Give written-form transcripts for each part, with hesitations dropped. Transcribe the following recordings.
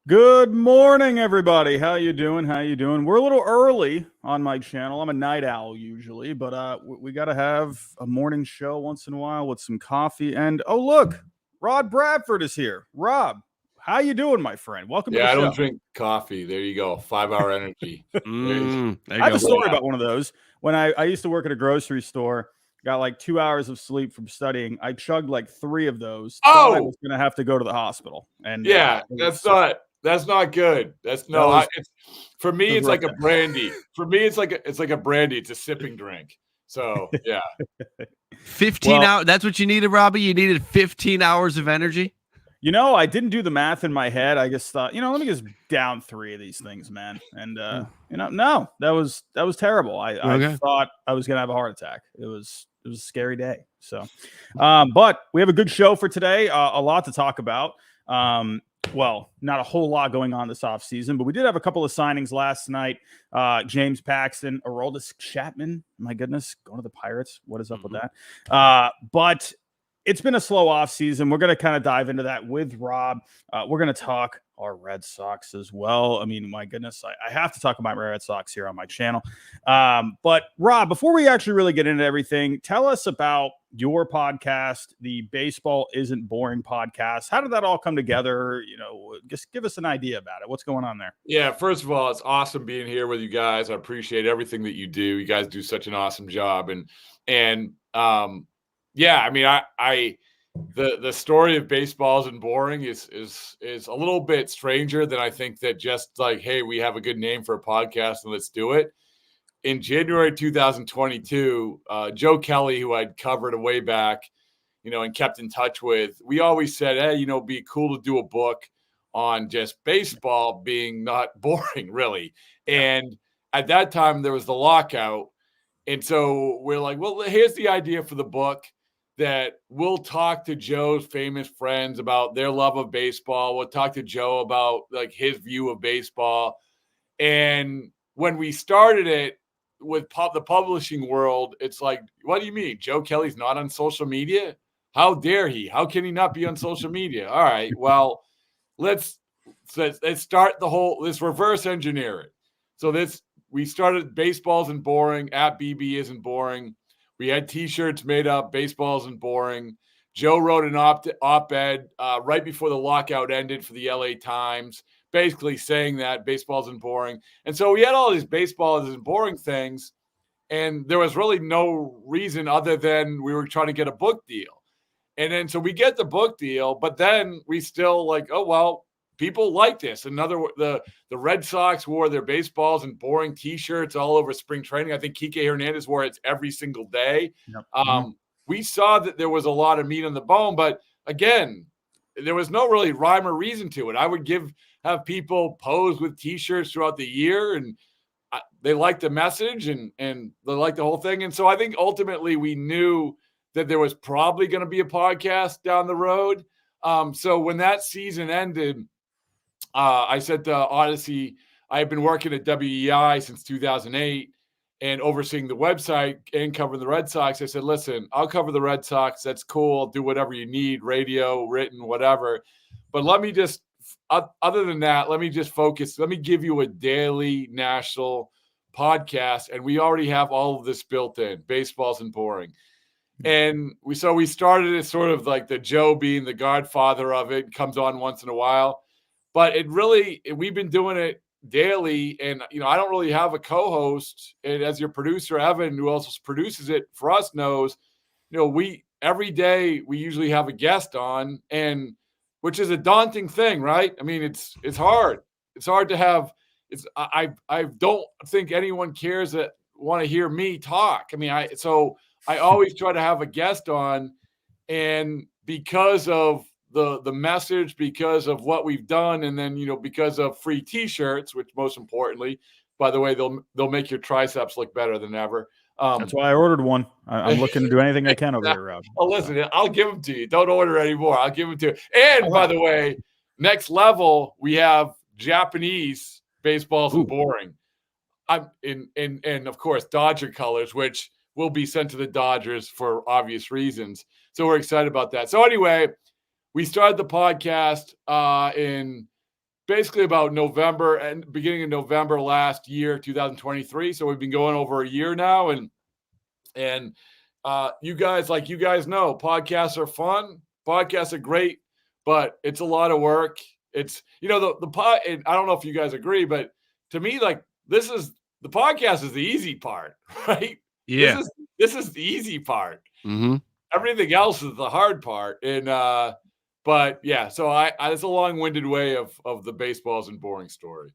Good morning, everybody. How you doing? How you doing? We're a little early on my channel. I'm a night owl usually, but we got to have a morning show once in a while with some coffee. And oh, look, Rod Bradford is here. Rob, how you doing, my friend? Welcome to the I show. don't drink coffee. There you go. 5-hour energy. I have a story about one of those. When I used to work at a grocery store, got like 2 hours of sleep from studying. I chugged like 3 of those. Thought I was going to have to go to the hospital. And that's not good. For me, it's like a brandy. For me, it's like a brandy. It's a sipping drink. So yeah. 15 hours. That's what you needed, Robbie. You needed 15 hours of energy. You know, I didn't do the math in my head. I just thought, let me just down 3 of these things, man. And no, that was terrible. I thought I was gonna have a heart attack. It was a scary day. So, but we have a good show for today. A lot to talk about. Well, not a whole lot going on this offseason, but we did have a couple of signings last night. James Paxton, Aroldis Chapman. My goodness, going to the Pirates. What is up with that? But it's been a slow offseason. We're going to kind of dive into that with Rob. We're going to talk our Red Sox as well. I mean, my goodness, I have to talk about my Red Sox here on my channel. But Rob, before we actually really get into everything, tell us about your podcast, the Baseball Isn't Boring podcast. How did that all come together? Just give us an idea about it. What's going on there? Yeah, first of all, it's awesome being here with you guys. I appreciate everything that you do. You guys do such an awesome job. Yeah, I mean, the story of Baseball Isn't Boring is a little bit stranger than I think that just like, hey, we have a good name for a podcast and let's do it. In January 2022, Joe Kelly, who I'd covered a way back, and kept in touch with, we always said, hey, it'd be cool to do a book on just baseball being not boring, really. And at that time, there was the lockout. And so we're like, well, here's the idea for the book, that we'll talk to Joe's famous friends about their love of baseball. We'll talk to Joe about like his view of baseball. And when we started it with the publishing world, it's like, what do you mean? Joe Kelly's not on social media? How dare he? How can he not be on social media? All right, well, let's start let's reverse engineer it. So we started Baseball Isn't Boring at BB Isn't Boring. We had T-shirts made up. Baseball Isn't Boring. Joe wrote an op-ed right before the lockout ended for the LA Times, basically saying that baseball isn't boring. And so we had all these baseball isn't boring things, and there was really no reason other than we were trying to get a book deal. And then so we get the book deal, but then we still like, oh, well, people like this. The Red Sox wore their baseballs and boring T-shirts all over spring training. I think Kike Hernandez wore it every single day. Yep. We saw that there was a lot of meat on the bone, but again, there was no really rhyme or reason to it. I would have people pose with T-shirts throughout the year, and they liked the message and they liked the whole thing. And so I think ultimately we knew that there was probably going to be a podcast down the road. So when that season ended, I said to Odyssey, I had been working at WEI since 2008 and overseeing the website and covering the Red Sox. I said, listen, I'll cover the Red Sox. That's cool. I'll do whatever you need, radio, written, whatever. But let me just, other than that, let me just focus. Let me give you a daily national podcast. And we already have all of this built in. Baseball Isn't Boring. And we started it sort of like the Joe being the godfather of it, comes on once in a while. But we've been doing it daily, and I don't really have a co-host. And as your producer, Evan, who also produces it for us, knows, every day we usually have a guest on, and which is a daunting thing, right? I mean, it's hard. It's hard to have. I don't think anyone cares that want to hear me talk. I mean, I always try to have a guest on, and because of the message, because of what we've done, and then because of free T-shirts, which most importantly, by the way, they'll make your triceps look better than ever. That's why I ordered one. I'm looking to do anything I can over here, Rob. Oh, listen, I'll give them to you. Don't order anymore. I'll give them to you. And by the way, next level, we have Japanese Baseball Isn't Boring. And of course, Dodger colors, which will be sent to the Dodgers for obvious reasons. So we're excited about that. So anyway, we started the podcast in basically about November and beginning of November last year, 2023. So we've been going over a year now, and you guys know, podcasts are fun. Podcasts are great, but it's a lot of work. It's, the pod. And I don't know if you guys agree, but to me, like, the podcast is the easy part, right? Yeah. This is the easy part. Mm-hmm. Everything else is the hard part. And but yeah, so it's a long-winded way of the baseballs and boring story.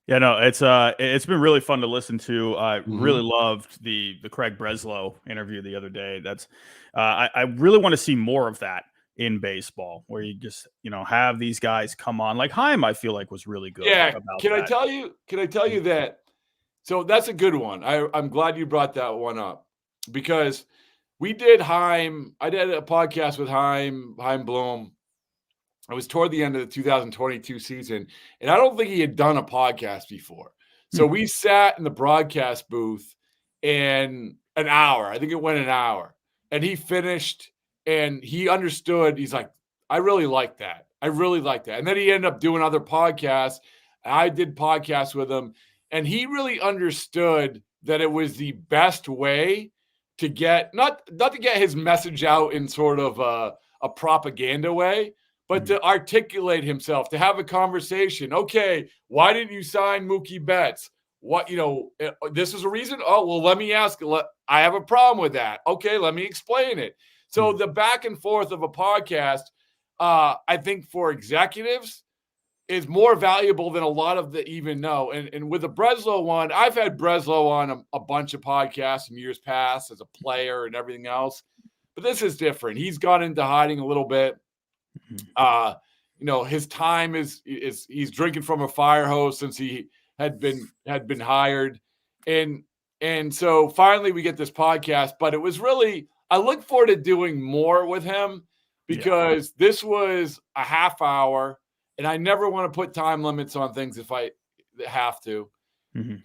Yeah, no, it's been really fun to listen to. I really loved the Craig Breslow interview the other day. That's I really want to see more of that in baseball, where you just have these guys come on. Like Heim, I feel like was really good. Yeah, about can that. I tell you that? So that's a good one. I'm glad you brought that one up, because we did Heim. I did a podcast with Heim Bloom. It was toward the end of the 2022 season, and I don't think he had done a podcast before. So we sat in the broadcast booth in an hour. I think it went an hour. And he finished, and he understood. He's like, I really like that. I really like that. And then he ended up doing other podcasts. I did podcasts with him, and he really understood that it was the best way to get, not to get his message out in sort of a propaganda way, but to articulate himself, to have a conversation. Okay, why didn't you sign Mookie Betts? What, this is a reason? Oh, well, let me ask. I have a problem with that. Okay, let me explain it. So the back and forth of a podcast, I think for executives, is more valuable than a lot of the even know. And with the Breslow one, I've had Breslow on a bunch of podcasts in years past as a player and everything else. But this is different. He's gone into hiding a little bit. His time is he's drinking from a fire hose since he had been hired. And so finally we get this podcast, but it was really, I look forward to doing more with him, because this was a half hour, and I never want to put time limits on things if I have to.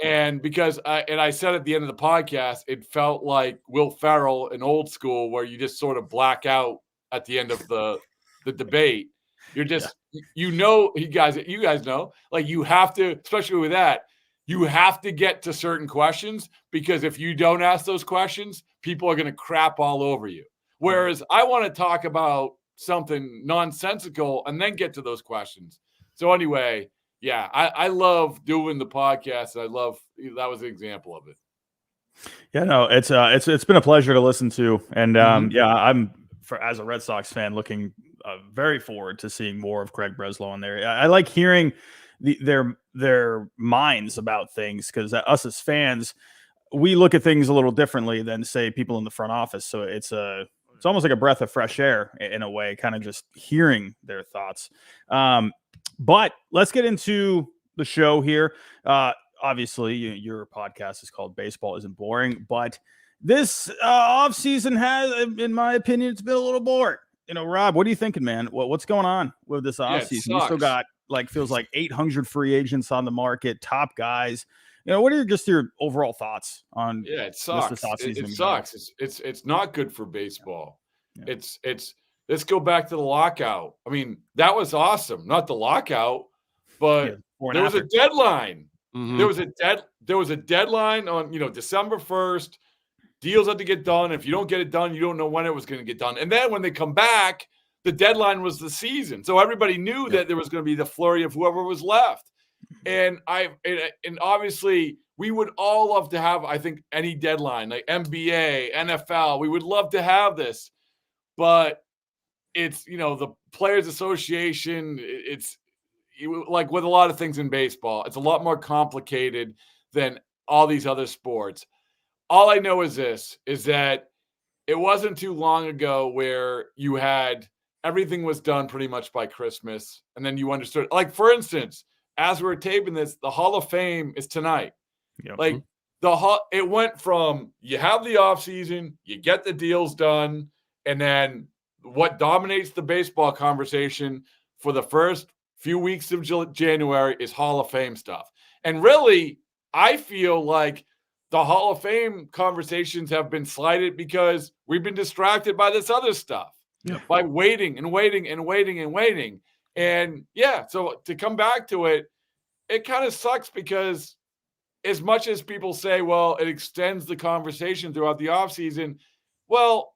And because I said at the end of the podcast, it felt like Will Ferrell in Old School, where you just sort of black out at the end of the debate. You're just, you guys know, like, you have to, especially with that, you have to get to certain questions, because if you don't ask those questions, people are going to crap all over you. Whereas I want to talk about something nonsensical and then get to those questions. So anyway, yeah, I love doing the podcast. That was an example of it. Yeah, no, it's been a pleasure to listen to. And I'm, as a Red Sox fan, looking very forward to seeing more of Craig Breslow in there. I like hearing their minds about things, because us as fans, we look at things a little differently than, say, people in the front office. So it's almost like a breath of fresh air in a way, kind of just hearing their thoughts. But let's get into the show here. Obviously, your podcast is called Baseball Isn't Boring, but this offseason has, in my opinion, it's been a little boring. Rob, what are you thinking, man? What's going on with this offseason? You still got, feels like 800 free agents on the market, top guys. What are your overall thoughts on? Yeah, it sucks. It sucks. It's not good for baseball. Yeah. Let's go back to the lockout. I mean, that was awesome. Not the lockout, but there was a deadline. There was a deadline on December 1st. Deals had to get done. If you don't get it done, you don't know when it was going to get done. And then when they come back, the deadline was the season. So everybody knew that there was going to be the flurry of whoever was left. And obviously we would all love to have, I think, any deadline, like NBA, NFL. We would love to have this, but it's, the Players Association. It's like with a lot of things in baseball, it's a lot more complicated than all these other sports. All I know is that it wasn't too long ago where you had everything was done pretty much by Christmas. And then you understood, like, for instance, as we're taping this, the Hall of Fame is tonight. Yep. Like it went from, you have the offseason, you get the deals done. And then what dominates the baseball conversation for the first few weeks of January is Hall of Fame stuff. And really, I feel like the Hall of Fame conversations have been slighted because we've been distracted by this other stuff, by waiting and waiting and waiting and waiting. And yeah, so to come back to it, it kind of sucks because as much as people say, well, it extends the conversation throughout the offseason, well,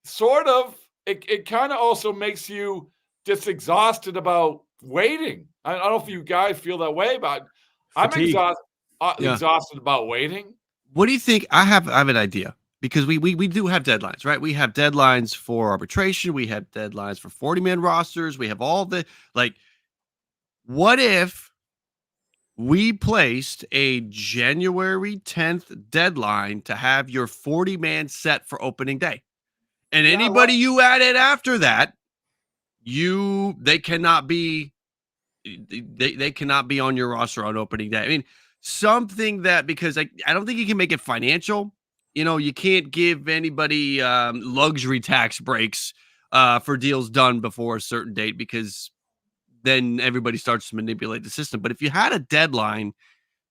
sort of. It kind of also makes you just exhausted about waiting. I don't know if you guys feel that way, but Fatigue. I'm exhausted about waiting. What do you think? I have an idea, because we do have deadlines, right? We have deadlines for arbitration. We have deadlines for 40-man rosters. We have all the, like, what if we placed a January 10th deadline to have your 40-man set for opening day? And anybody you added after that, they cannot be on your roster on opening day. I mean, something that, because I don't think you can make it financial. You can't give anybody luxury tax breaks for deals done before a certain date, because then everybody starts to manipulate the system. But if you had a deadline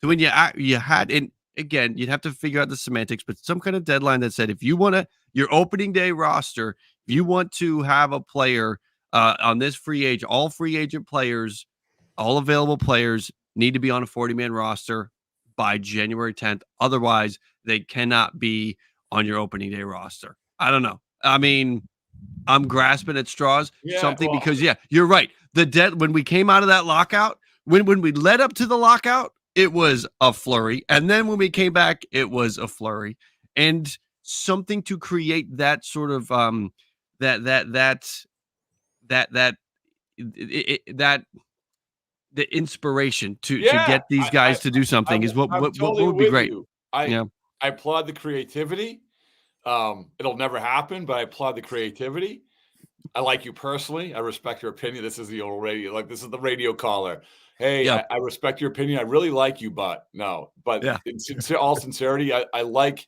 to when you had, and again, you'd have to figure out the semantics, but some kind of deadline that said, if you want your opening day roster, if you want to have a player on this all free agent players, all available players need to be on a 40-man roster by January 10th. Otherwise, they cannot be on your opening day roster. I don't know. I mean, I'm grasping at straws. Because you're right. When we came out of that lockout, when we led up to the lockout, it was a flurry, and then when we came back, it was a flurry, and something to create that sort of the inspiration to get these guys to do something is what would be great. I applaud the creativity. It'll never happen, but I applaud the creativity. I like you personally. I respect your opinion. This is the old radio. Like, this is the radio caller. Hey, I respect your opinion. I really like you, but no. But in all sincerity, I like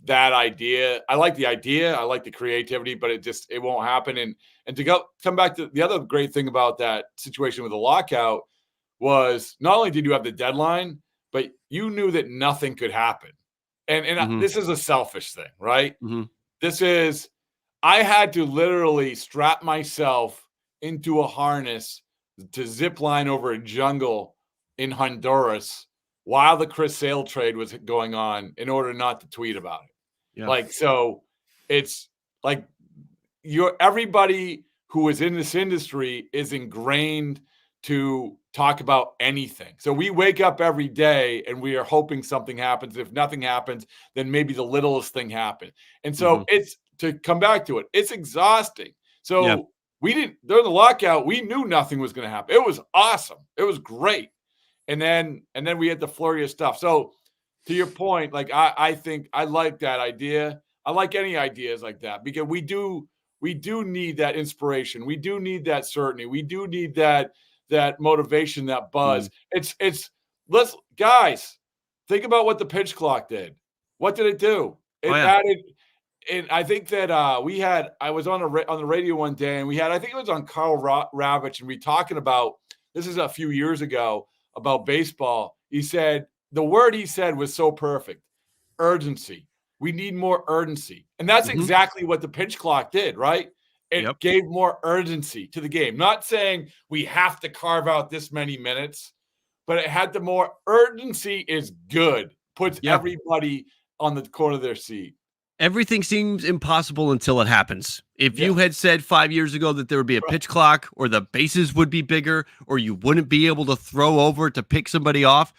that idea. I like the idea. I like the creativity, but it won't happen. And to come back to the other great thing about that situation with the lockout was, not only did you have the deadline, but you knew that nothing could happen. And this is a selfish thing, right? Mm-hmm. I had to literally strap myself into a harness to zip line over a jungle in Honduras while the Chris Sale trade was going on in order not to tweet about it. Yeah. So it's like everybody who is in this industry is ingrained to talk about anything. So we wake up every day and we are hoping something happens. If nothing happens, then maybe the littlest thing happened. And so it's, to come back to it, it's exhausting. So we didn't, during the lockout, we knew nothing was going to happen. It was awesome. It was great. And then we had the flurry of stuff. So to your point, like, I think I like that idea. I like any ideas like that, because we do need that inspiration. We do need that certainty. We do need that motivation, that buzz. Let's, guys, think about what the pitch clock did. What did it do? It added. And I think that I was on the radio one day, and I think it was on Carl Ravitch, and we talking about, this is a few years ago, about baseball. The word he said was so perfect: urgency. We need more urgency. And that's exactly what the pitch clock did, right? It gave more urgency to the game. Not saying we have to carve out this many minutes, but it had the more urgency is good. Puts everybody on the corner of their seat. Everything seems impossible until it happens. If you had said 5 years ago that there would be a pitch clock, or the bases would be bigger, or you wouldn't be able to throw over to pick somebody off,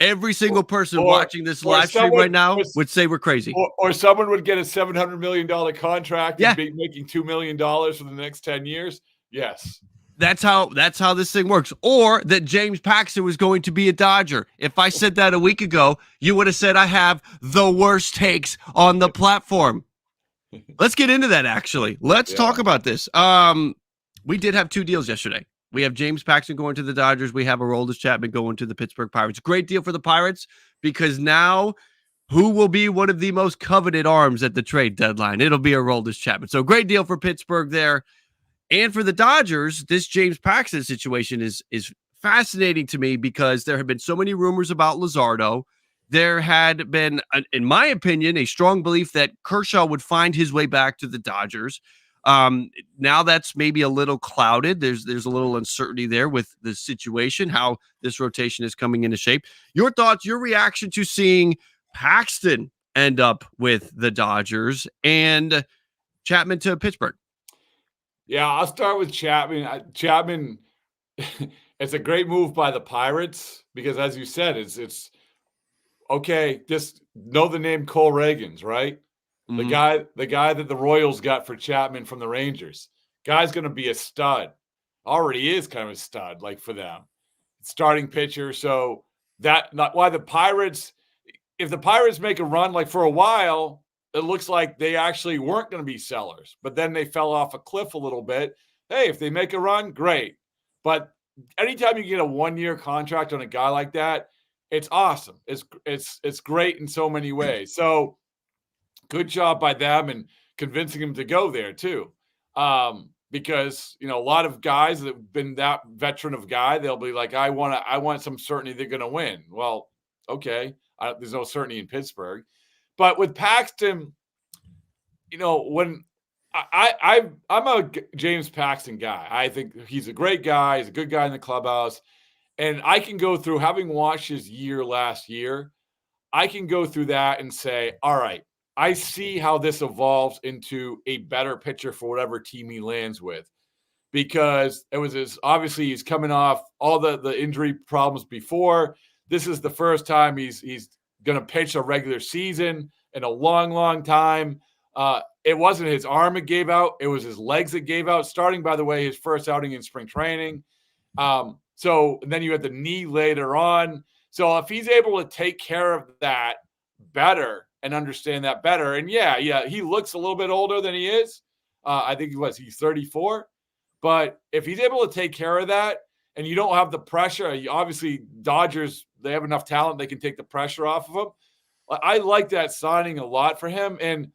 every single person watching this live stream right now would say we're crazy. Or someone would get a $700 million contract and be making $2 million for the next 10 years. Yes. That's how this thing works. Or that James Paxton was going to be a Dodger. If I said that a week ago, you would have said I have the worst takes on the platform. Let's get into that, actually. Let's talk about this. We did have 2 deals yesterday. We have James Paxton going to the Dodgers. We have Aroldis Chapman going to the Pittsburgh Pirates. Great deal for the Pirates, because now who will be one of the most coveted arms at the trade deadline? It'll be Aroldis Chapman. So great deal for Pittsburgh there. And for the Dodgers, this James Paxton situation is fascinating to me, because there have been so many rumors about Luzardo. There had been, in my opinion, a strong belief that Kershaw would find his way back to the Dodgers. Now that's maybe a little clouded. There's a little uncertainty there with the situation, how this rotation is coming into shape. Your thoughts, your reaction to seeing Paxton end up with the Dodgers and Chapman to Pittsburgh? Yeah, I'll start with Chapman. Chapman, it's a great move by the Pirates because, as you said, it's okay. Just know the name Cole Reagans, right? Mm-hmm. The guy that the Royals got for Chapman from the Rangers. Guy's going to be a stud. Already is kind of a stud, like for them, starting pitcher. So that not why the Pirates. If the Pirates make a run, like for a while, it looks like they actually weren't going to be sellers, but then they fell off a cliff a little bit. Hey, if they make a run, great. But anytime you get a 1-year contract on a guy like that, it's awesome. It's great in so many ways. So good job by them and convincing him to go there too. Because a lot of guys that have been that veteran of guy, they'll be like, I want some certainty they're going to win. Well, okay. There's no certainty in Pittsburgh. But with Paxton, when I'm a James Paxton guy. I think he's a great guy. He's a good guy in the clubhouse. And I can go through, having watched his year last year, I can go through that and say, all right, I see how this evolves into a better pitcher for whatever team he lands with. Because it was obviously he's coming off all the injury problems before. This is the first time he's going to pitch a regular season in a long, long time. It wasn't his arm that gave out. It was his legs that gave out, starting, by the way, his first outing in spring training. And then you had the knee later on. So if he's able to take care of that better and understand that better, and yeah, he looks a little bit older than he is. I think he's 34. But if he's able to take care of that, and you don't have the pressure, obviously Dodgers, they have enough talent, they can take the pressure off of him. I like that signing a lot for him. And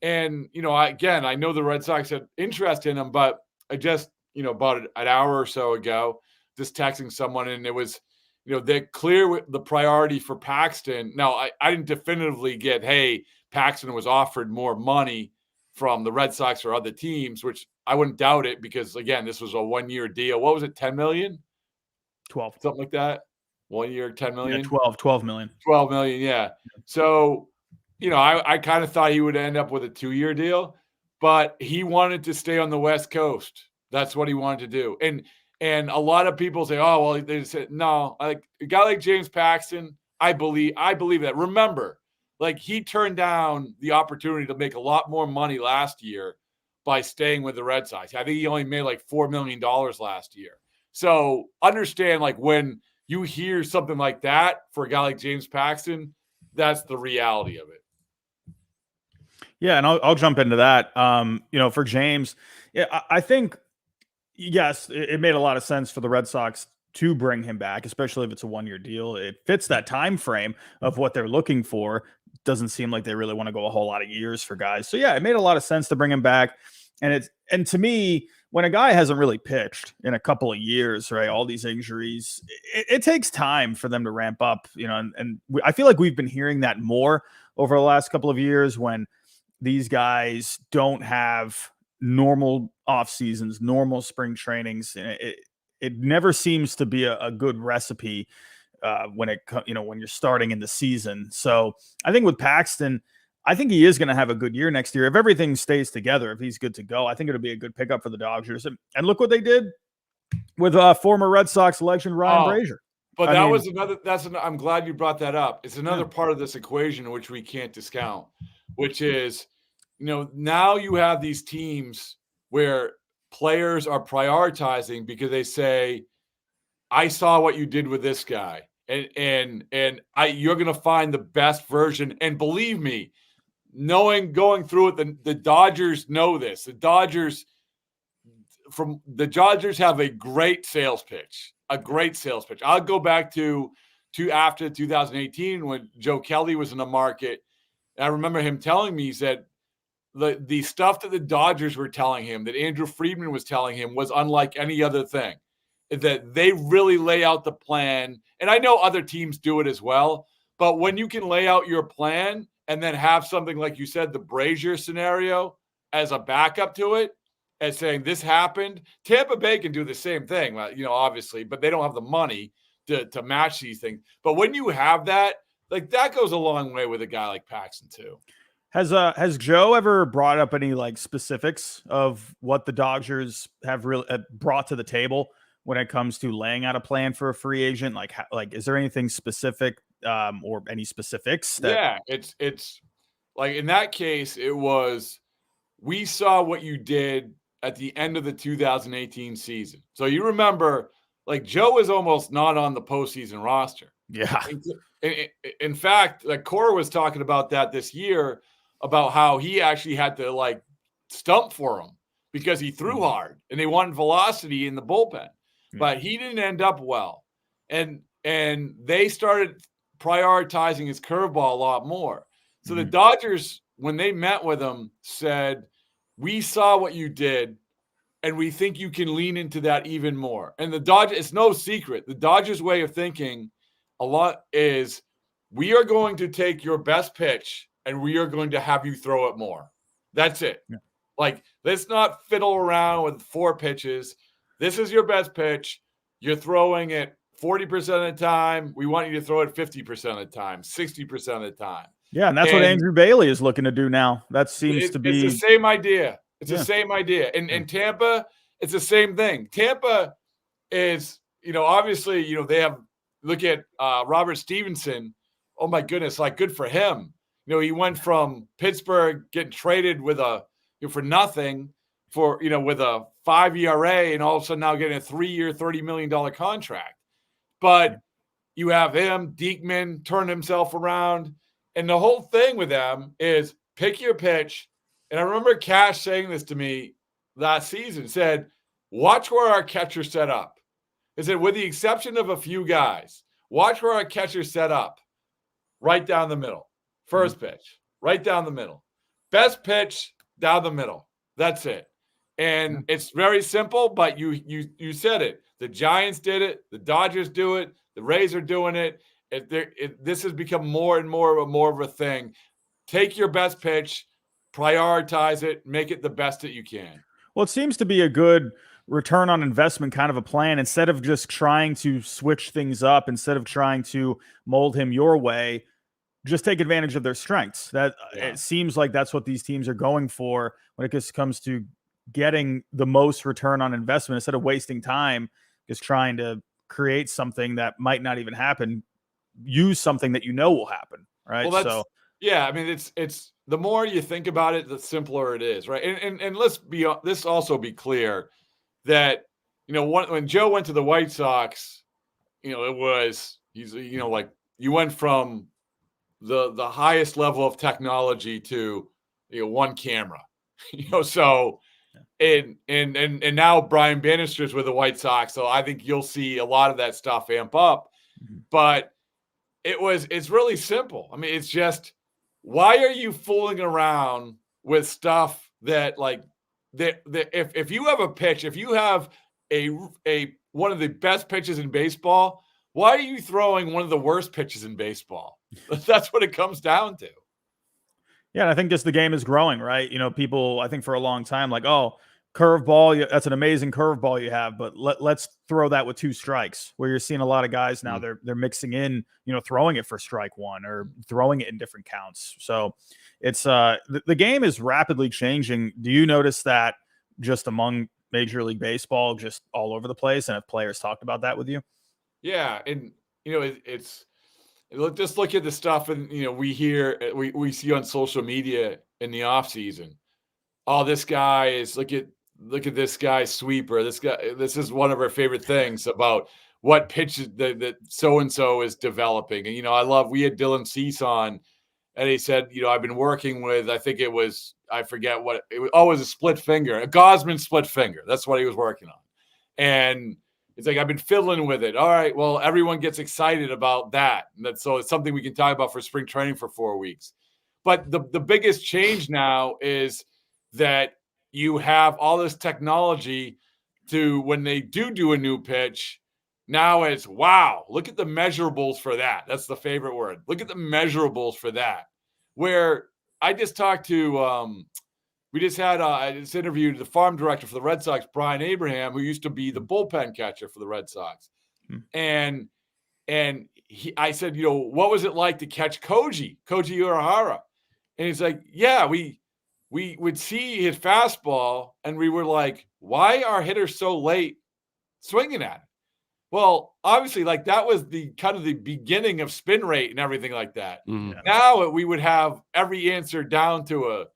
I know the Red Sox had interest in him, but I just, about an hour or so ago, just texting someone, and it was, they're clear with the priority for Paxton. Now, I didn't definitively get, hey, Paxton was offered more money from the Red Sox or other teams, which I wouldn't doubt it because, again, this was a 1-year deal. What was it, 10 million? 12. Something like that? 1 year, 10 million? Yeah, 12 million. 12 million, yeah. So, I kind of thought he would end up with a 2-year deal, but he wanted to stay on the West Coast. That's what he wanted to do. And a lot of people say, oh, well, they said, no, like a guy like James Paxton, I believe that. Remember, like he turned down the opportunity to make a lot more money last year by staying with the Red Sox. I think he only made like $4 million last year. So understand, like when you hear something like that for a guy like James Paxton, that's the reality of it. Yeah, and I'll jump into that. For James, yeah, I think, yes, it made a lot of sense for the Red Sox to bring him back, especially if it's a 1-year deal. It fits that time frame of what they're looking for. Doesn't seem like they really want to go a whole lot of years for guys. So yeah, it made a lot of sense to bring him back. And to me, when a guy hasn't really pitched in a couple of years, right, all these injuries, it takes time for them to ramp up, and I feel like we've been hearing that more over the last couple of years when these guys don't have normal off seasons, normal spring trainings. It never seems to be a good recipe when you're starting in the season. So I think with Paxton, I think he is going to have a good year next year. If everything stays together, if he's good to go, I think it'll be a good pickup for the Dodgers. And look what they did with former Red Sox legend Ryan Brazier. But I'm glad you brought that up. It's another part of this equation which we can't discount, which is, now you have these teams where players are prioritizing because they say, I saw what you did with this guy, and you're going to find the best version. And believe me, going through it, the Dodgers know this. The Dodgers have a great sales pitch. I'll go back to after 2018 when Joe Kelly was in the market. And I remember him telling me, he said, the stuff that the Dodgers were telling him, that Andrew Friedman was telling him, was unlike any other thing. That they really lay out the plan. And I know other teams do it as well. But when you can lay out your plan and then have something like you said, the Brazier scenario as a backup to it, as saying this happened. Tampa Bay can do the same thing, obviously, but they don't have the money to match these things. But when you have that, like that goes a long way with a guy like Paxton too. Has Joe ever brought up any like specifics of what the Dodgers have really brought to the table when it comes to laying out a plan for a free agent? Like is there anything specific or any specifics? It's like in that case, it was, we saw what you did at the end of the 2018 season. So you remember, like Joe was almost not on the postseason roster. Yeah. In fact, like Cora was talking about that this year, about how he actually had to like stump for him because he threw hard and they wanted velocity in the bullpen, but he didn't end up well. And they started prioritizing his curveball a lot more. So the Dodgers, when they met with him, said, we saw what you did and we think you can lean into that even more. And the Dodgers, it's no secret, the Dodgers way of thinking a lot is, we are going to take your best pitch and we are going to have you throw it more. That's it. Yeah. Like, let's not fiddle around with 4 pitches. This is your best pitch. You're throwing it 40% of the time. We want you to throw it 50% of the time, 60% of the time. Yeah, and that's what Andrew Bailey is looking to do now. That seems to be... It's the same idea. It's the same idea. And Tampa, it's the same thing. Tampa is, obviously, they have, look at Robert Stevenson. Oh, my goodness, like, good for him. He went from Pittsburgh getting traded with for nothing with a 5 ERA and all of a sudden now getting a 3-year, $30 million contract. But you have him, Diekman, turn himself around. And the whole thing with them is pick your pitch. And I remember Cash saying this to me last season, said, watch where our catcher's set up. He said, with the exception of a few guys, watch where our catcher's set up. Right down the middle. First pitch, right down the middle. Best pitch, down the middle. That's it. And it's very simple, but you said it. The Giants did it. The Dodgers do it. The Rays are doing it. This has become more and more of a thing. Take your best pitch, prioritize it, make it the best that you can. Well, it seems to be a good return on investment kind of a plan. Instead of just trying to switch things up, instead of trying to mold him your way, just take advantage of their strengths. It seems like that's what these teams are going for when it comes to getting the most return on investment. Instead of wasting time just trying to create something that might not even happen, use something that will happen, right? Well, I mean, it's the more you think about it, the simpler it is, right? And let's also be clear that when Joe went to the White Sox, he's like, you went from the highest level of technology to one camera, so and now Brian Bannister's with the White Sox, so I think you'll see a lot of that stuff amp up. But it's really simple. I mean, it's just, why are you fooling around with stuff that, like, if you have a pitch, if you have a one of the best pitches in baseball, why are you throwing one of the worst pitches in baseball? That's what it comes down to. Yeah, and I think just the game is growing, right? People, I think for a long time, like, oh, curveball, that's an amazing curveball you have, but let's throw that with 2 strikes. Where you're seeing a lot of guys now, they're mixing in, throwing it for strike 1 or throwing it in different counts. So it's the game is rapidly changing. Do you notice that just among Major League Baseball, just all over the place? And have players talked about that with you? Yeah, and just look at the stuff, and we see on social media in the off season. Oh, this guy is look at this guy's sweeper. This is one of our favorite things about what pitches that so and so is developing. And we had Dylan Cease on, and he said, I've been working with, I think it was, I forget what it was. Oh, it was a split finger, a Gosman split finger. That's what he was working on, and it's like, I've been fiddling with it. All right, well, everyone gets excited about that. So it's something we can talk about for spring training for 4 weeks. But the biggest change now is that you have all this technology to, when they do a new pitch, now it's, wow, look at the measurables for that. That's the favorite word. Look at the measurables for that. Where I just talked to, we just had this interview, the farm director for the Red Sox, Brian Abraham, who used to be the bullpen catcher for the Red Sox. And I said, what was it like to catch Koji Urahara? And he's like, yeah, we would see his fastball and we were like, why are hitters so late swinging at it? Well, obviously, like that was the kind of the beginning of spin rate and everything like that. Mm-hmm. Now we would have every answer down to a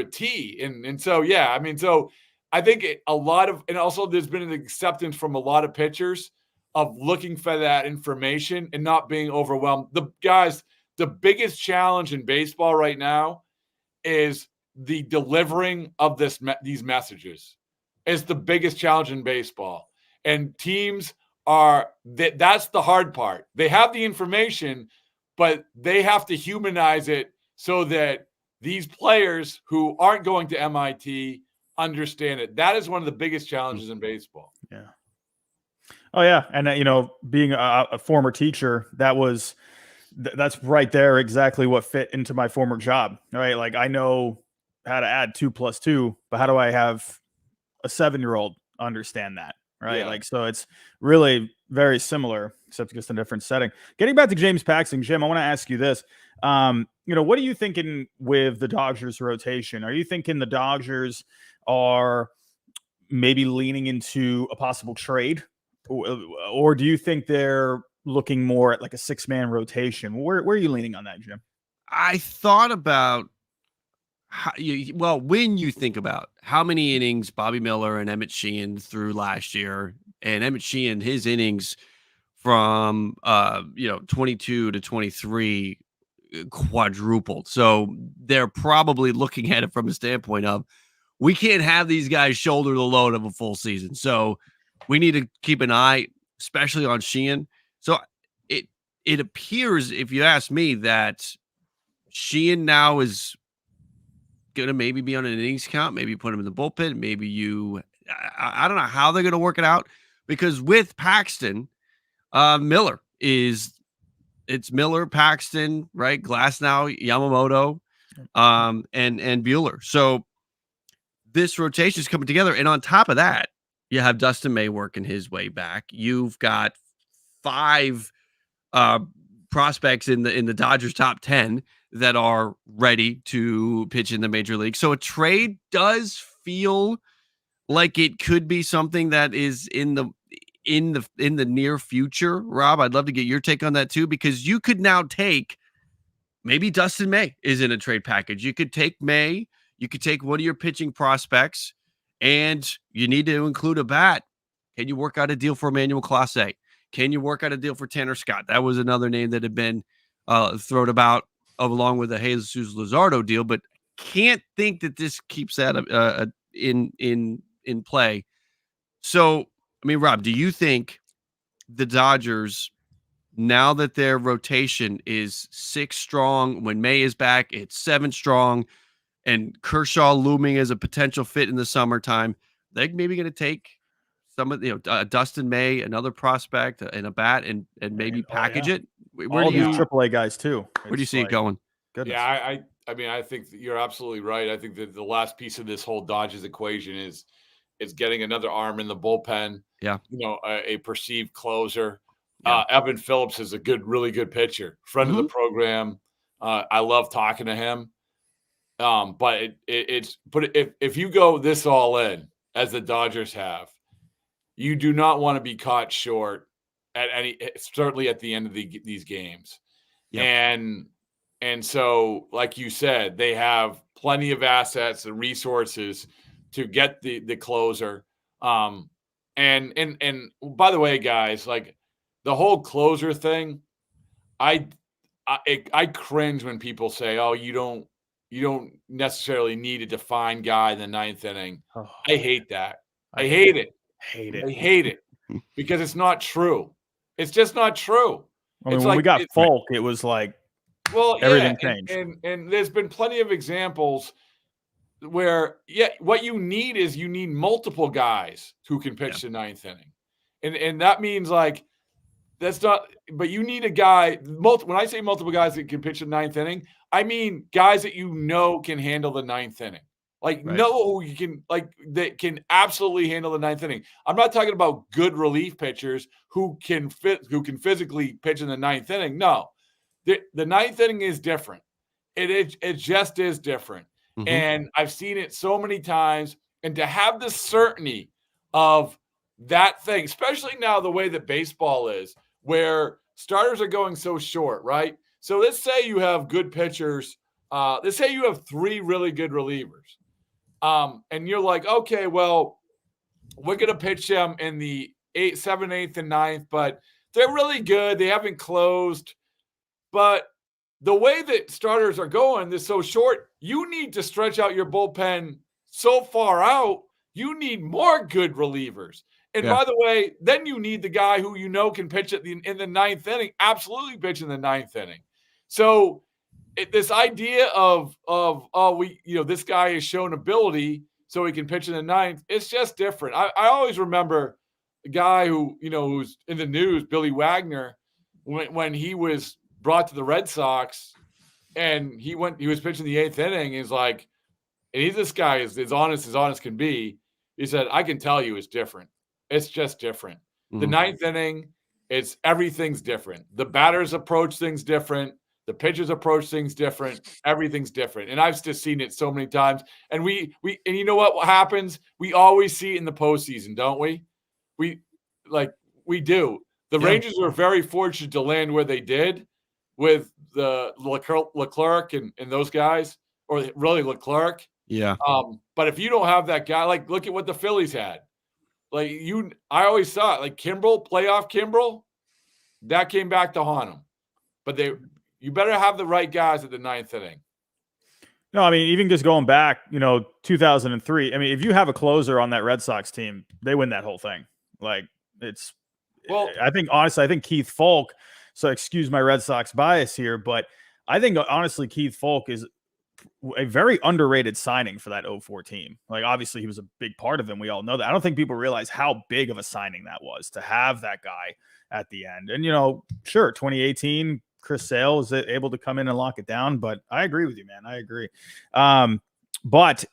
T. And so, yeah, I mean, so I think and also there's been an acceptance from a lot of pitchers of looking for that information and not being overwhelmed. The biggest challenge in baseball right now is the delivering of these messages. Is the biggest challenge in baseball. And teams that's the hard part. They have the information, but they have to humanize it so that these players who aren't going to MIT understand it. That is one of the biggest challenges in baseball. Yeah. Oh yeah. And being a former teacher, that's right there exactly what fit into my former job, right? Like I know how to add 2 + 2, but how do I have a 7-year-old understand that? Right. Yeah. Like, so it's really very similar, except just a different setting. Getting back to James Paxton, Jim, I want to ask you this. What are you thinking with the Dodgers rotation? Are you thinking the Dodgers are maybe leaning into a possible trade? Or do you think they're looking more at like a 6-man rotation? Where are you leaning on that, Jim? I thought about when you think about how many innings Bobby Miller and Emmett Sheehan threw last year, and Emmett Sheehan, his innings from 22 to 23 quadrupled. So they're probably looking at it from a standpoint of we can't have these guys shoulder the load of a full season. So we need to keep an eye, especially on Sheehan. So it appears, if you ask me, that Sheehan now is going to maybe be on an innings count, maybe put him in the bullpen. Maybe I don't know how they're going to work it out, because with Paxton, it's Miller, Paxton, right? Glasnow, Yamamoto, and Buehler. So this rotation is coming together. And on top of that, you have Dustin May working his way back. You've got 5 prospects in the Dodgers top 10 that are ready to pitch in the major league. So a trade does feel like it could be something that is in the near future. Rob, I'd love to get your take on that too, because you could now take, maybe Dustin May is in a trade package. You could take May, you could take one of your pitching prospects, and you need to include a bat. Can you work out a deal for Emmanuel Clase? Can you work out a deal for Tanner Scott? That was another name that had been thrown about along with the Jesus Luzardo deal, but can't think that this keeps that in play. So, I mean, Rob, do you think the Dodgers, now that their rotation is 6 strong, when May is back, it's 7 strong, and Kershaw looming as a potential fit in the summertime, they're maybe going to take some of Dustin May, another prospect, and a bat, and maybe package it? Where do you AAA guys too? Where do you see it going? Goodness. Yeah, I mean, I think that you're absolutely right. I think that the last piece of this whole Dodgers equation is getting another arm in the bullpen. Yeah, a perceived closer. Yeah. Evan Phillips is a really good pitcher, friend of the program. I love talking to him. But if you go this all in, as the Dodgers have, you do not want to be caught short certainly at the end of these games. Yep. And so, like you said, they have plenty of assets and resources to get the closer. And by the way, guys, like the whole closer thing, I cringe when people say, "Oh, you don't necessarily need a defined guy in the 9th inning." Oh, I hate that. I hate it. I hate it because it's not true. It's just not true. I mean, when we got Folk, it was like, everything changed. And there's been plenty of examples where, what you need is multiple guys who can pitch the 9th inning. And that means like, that's not, but you need a guy, when I say multiple guys that can pitch the 9th inning, I mean guys that can handle the 9th inning. Like, no, you can that can absolutely handle the ninth inning. I'm not talking about good relief pitchers who can physically pitch in the ninth inning. No, the ninth inning is different. It just is different. Mm-hmm. And I've seen it so many times. And to have the certainty of that thing, especially now the way that baseball is, where starters are going so short, right? So let's say you have good pitchers. Let's say you have 3 really good relievers. And you're like, okay, well, we're going to pitch them in the 8th, 7th, 8th, and 9th, but they're really good. They haven't closed. But the way that starters are going, they're so short, you need to stretch out your bullpen so far out, you need more good relievers. And by the way, then you need the guy who can pitch in the 9th inning, absolutely pitch in the 9th inning. So this idea of this guy has shown ability so he can pitch in the 9th, it's just different. I always remember a guy who, who's in the news, Billy Wagner, when he was brought to the Red Sox and he was pitching the 8th inning. He's like, and this guy is as honest can be. He said, I can tell you it's different. It's just different. Mm-hmm. The 9th inning, everything's different. The batters approach things different. The pitchers approach things different. Everything's different. And I've just seen it so many times. And we you know what happens? We always see it in the postseason, don't we? We do. The Rangers were very fortunate to land where they did with the Leclerc and those guys, or really Leclerc. Yeah. But if you don't have that guy, look at what the Phillies had. I always saw it, Kimbrel, playoff Kimbrel, that came back to haunt them. But you better have the right guys at the 9th inning. No, I mean, even just going back, 2003. I mean, if you have a closer on that Red Sox team, they win that whole thing. I think Keith Falk. So excuse my Red Sox bias here, but I think honestly Keith Falk is a very underrated signing for that 04 team. Obviously he was a big part of it. We all know that. I don't think people realize how big of a signing that was to have that guy at the end. And, sure, 2018, Chris Sale is able to come in and lock it down, but I agree with you, man. I agree. But,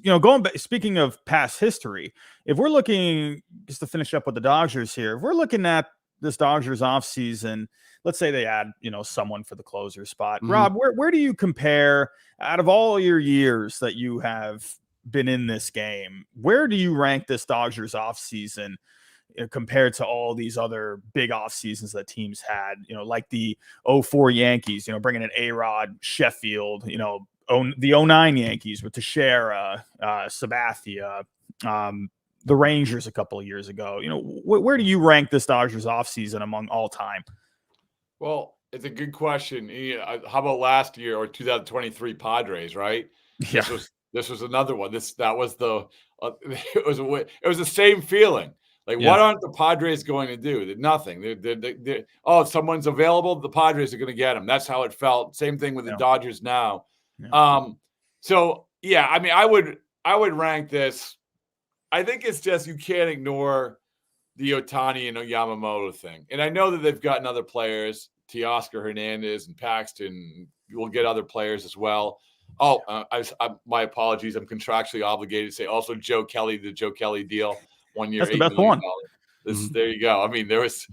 going back, speaking of past history, if we're looking, just to finish up with the Dodgers here, if we're looking at this Dodgers offseason, let's say they add, someone for the closer spot. Mm-hmm. Rob, where do you compare, out of all your years that you have been in this game, where do you rank this Dodgers offseason compared to all these other big off seasons that teams had, like the 04 Yankees, bringing in A-Rod, Sheffield, the 09 Yankees with Teixeira, Sabathia, the Rangers a couple of years ago. Where do you rank this Dodgers offseason among all time? Well, it's a good question. How about last year, or 2023 Padres, right? Yeah. This was another one. That was it was the same feeling. What aren't the Padres going to do? Nothing. If someone's available, the Padres are going to get them. That's how it felt. Same thing with the Dodgers now. Yeah. I mean, I would rank this. I think it's just, you can't ignore the Ohtani and Yamamoto thing. And I know that they've gotten other players, Teoscar Hernandez and Paxton. We'll get other players as well. My apologies. I'm contractually obligated to say also Joe Kelly, the Joe Kelly deal. 1 year, that's the best one. There you go. I mean, it was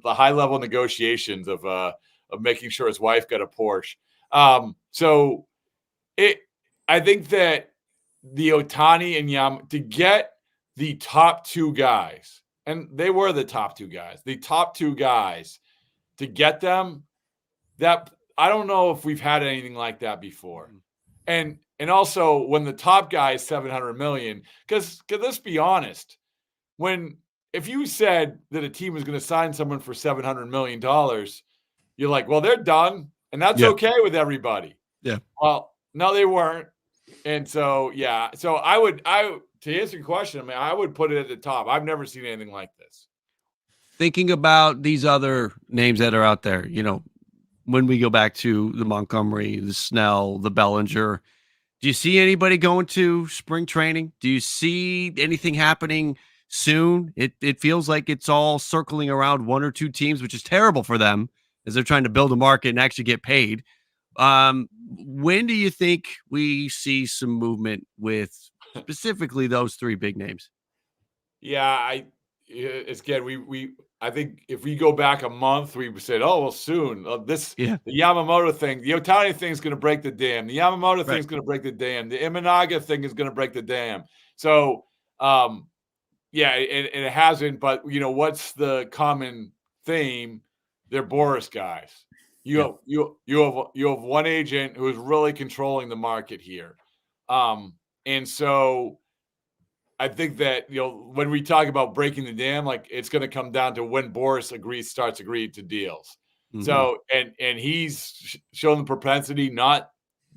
the high level negotiations of making sure his wife got a Porsche. I think that the Ohtani and Yam, to get the top 2 guys, and they were the top 2 guys, to get them, that I don't know if we've had anything like that before. And also when the top guy is $700 million, because let's be honest, if you said that a team was going to sign someone for $700 million, you're like, well, they're done. And that's okay with everybody. Yeah. Well, no, they weren't. And so, to answer your question, I mean, I would put it at the top. I've never seen anything like this. Thinking about these other names that are out there, when we go back to the Montgomery, the Snell, the Bellinger, do you see anybody going to spring training? Do you see anything happening soon? It feels like it's all circling around 1 or 2 teams, which is terrible for them as they're trying to build a market and actually get paid. When do you think we see some movement with specifically those three big names? Yeah, I think if we go back a month, we said, "Oh, well, soon." The Yamamoto thing, the Ohtani thing is going to break the dam. The Yamamoto thing is going to break the dam. The Imanaga thing is going to break the dam. So, yeah, and it hasn't. But what's the common theme? They're Boris guys. You have one agent who is really controlling the market here, and so. I think that, when we talk about breaking the dam, like it's going to come down to when Boris starts agreeing to deals. Mm-hmm. So, and he's shown the propensity not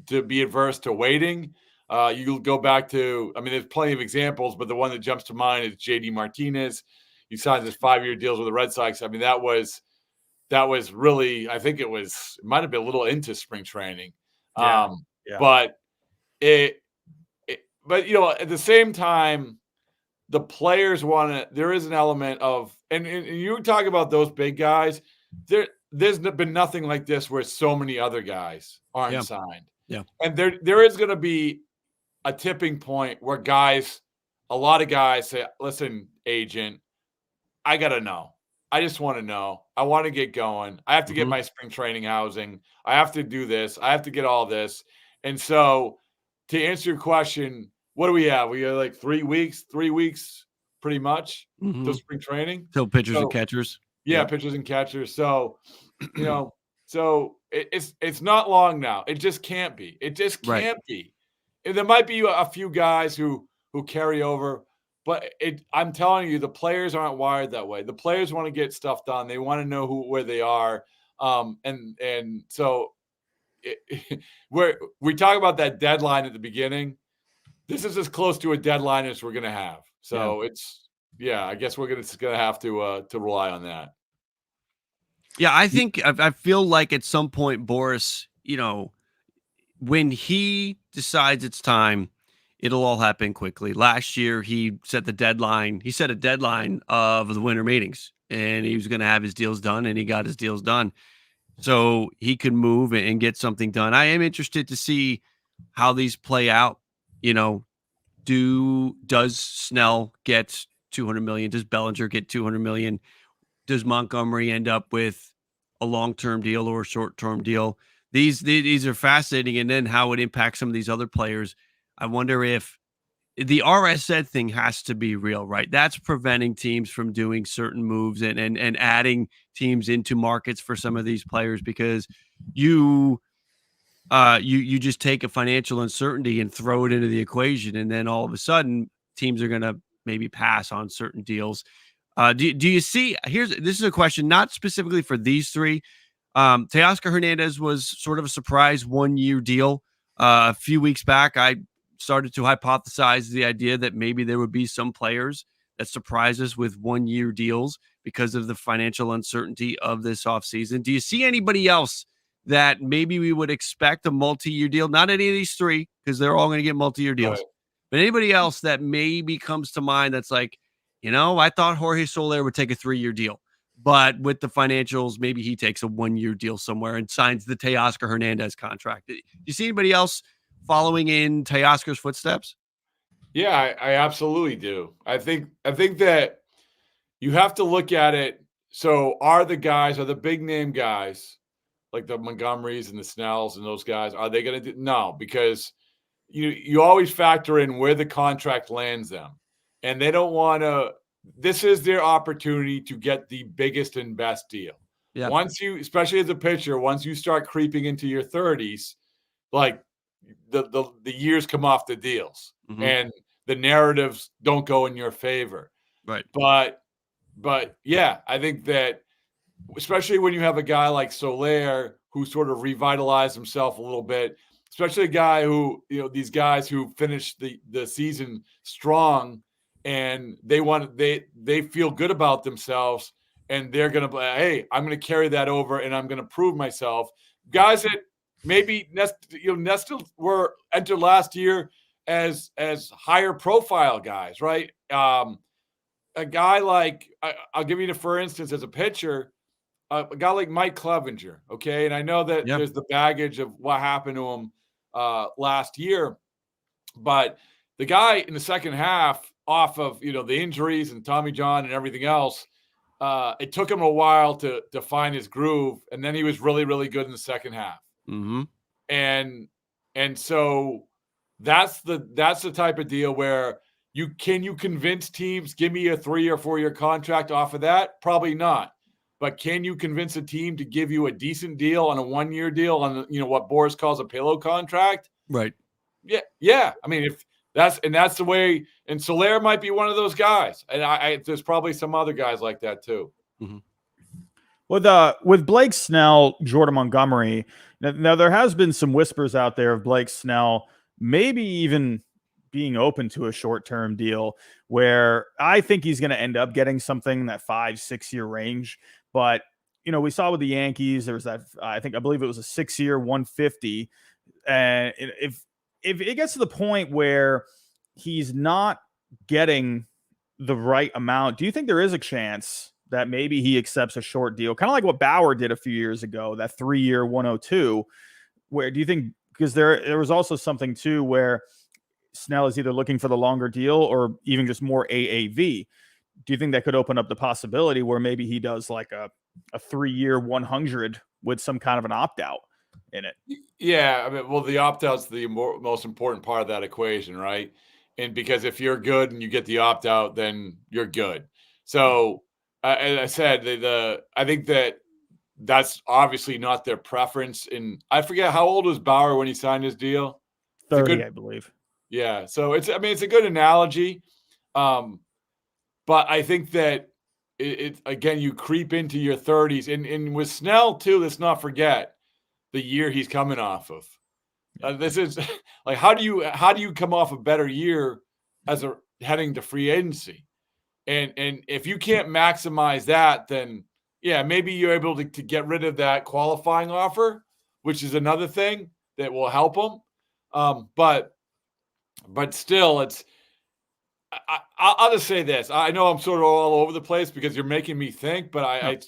to be adverse to waiting. You'll go back to, there's plenty of examples, but the one that jumps to mind is JD Martinez. He signed his 5-year deals with the Red Sox. That was really, I think it might have been a little into spring training. Yeah. But But at the same time, the players want to. There is an element of, and you talk about those big guys. There's been nothing like this where so many other guys aren't signed. Yeah, and there is going to be a tipping point where a lot of guys say, "Listen, agent, I gotta know. I just want to know. I want to get going. I have to get my spring training housing. I have to do this. I have to get all this." And so, to answer your question, what do we have? We have like 3 weeks, pretty much till spring training. Till pitchers and catchers. Yeah, pitchers and catchers. So, so it's not long now. It just can't be. It just can't be. And there might be a few guys who carry over, but I'm telling you, the players aren't wired that way. The players want to get stuff done. They want to know where they are. And so we talk about that deadline at the beginning. This is as close to a deadline as we're going to have. So I guess we're going to have to rely on that. Yeah, I think I feel like at some point, Boris, when he decides it's time, it'll all happen quickly. Last year, he set a deadline of the winter meetings, and he was going to have his deals done, and he got his deals done. So he could move and get something done. I am interested to see how these play out. Does Snell get $200 million? Does Bellinger get $200 million? Does Montgomery end up with a long-term deal or a short-term deal? These are fascinating. And then how it impacts some of these other players. I wonder if the RSN thing has to be real, right? That's preventing teams from doing certain moves and adding teams into markets for some of these players, because you just take a financial uncertainty and throw it into the equation, and then all of a sudden teams are going to maybe pass on certain deals. Do you see? This is a question not specifically for these three. Teoscar Hernandez was sort of a surprise 1-year deal. A few weeks back, I started to hypothesize the idea that maybe there would be some players that surprise us with 1-year deals because of the financial uncertainty of this offseason. Do you see anybody else that maybe we would expect a multi-year deal? Not any of these three, because they're all going to get multi-year deals. Right. But anybody else that maybe comes to mind that's like, I thought Jorge Soler would take a 3-year deal, but with the financials, maybe he takes a 1-year deal somewhere and signs the Teoscar Hernandez contract. Do you see anybody else following in Teoscar's footsteps? Yeah, I absolutely do. I think that you have to look at it. So are the big name guys like the Montgomerys and the Snells and those guys, are they going to do? No, because you always factor in where the contract lands them. And they don't want to – this is their opportunity to get the biggest and best deal. Yeah. Especially as a pitcher, once you start creeping into your 30s, like the years come off the deals and the narratives don't go in your favor. Right. But yeah, I think that especially when you have a guy like Soler who sort of revitalized himself a little bit, especially a guy who, these guys who finished the season strong and they feel good about themselves and they're going to, hey, I'm going to carry that over and I'm going to prove myself. Guys that maybe Nestor were entered last year as higher profile guys, right? A guy like, I'll give you for instance, as a pitcher, a guy like Mike Clevenger, okay? And I know that there's the baggage of what happened to him last year, but the guy in the second half, off of the injuries and Tommy John and everything else, it took him a while to find his groove, and then he was really, really good in the second half. Mm-hmm. And so that's the type of deal where you convince teams, give me a 3 or 4 year contract off of that? Probably not. But can you convince a team to give you a decent deal on a 1 year deal on what Boris calls a payroll contract? Right. Yeah. I mean, that's the way, and Soler might be one of those guys. And there's probably some other guys like that too. Mm-hmm. With Blake Snell, Jordan Montgomery, now there has been some whispers out there of Blake Snell maybe even being open to a short-term deal, where I think he's going to end up getting something in that 5-6 year range. But we saw with the Yankees, there was that I believe it was a 6 year 150, and if it gets to the point where he's not getting the right amount, do you think there is a chance that maybe he accepts a short deal, kind of like what Bauer did a few years ago, that 3 year 102? Where do you think, because there was also something too where Snell is either looking for the longer deal or even just more AAV. Do you think that could open up the possibility where maybe he does like a 3 year 100 with some kind of an opt-out in it? Yeah. I mean, well, the opt-out's the most important part of that equation, right? And because if you're good and you get the opt-out, then you're good. So as I said, I think that's obviously not their preference. And I forget, how old was Bauer when he signed his deal? 30, I believe. Yeah. So it's a good analogy. But I think that it again, you creep into your 30s, and with Snell too, let's not forget the year he's coming off of. This is like, how do you come off a better year as heading to free agency? And if you can't maximize that, then yeah, maybe you're able to get rid of that qualifying offer, which is another thing that will help them. But still, I'll just say this. I know I'm sort of all over the place because you're making me think, but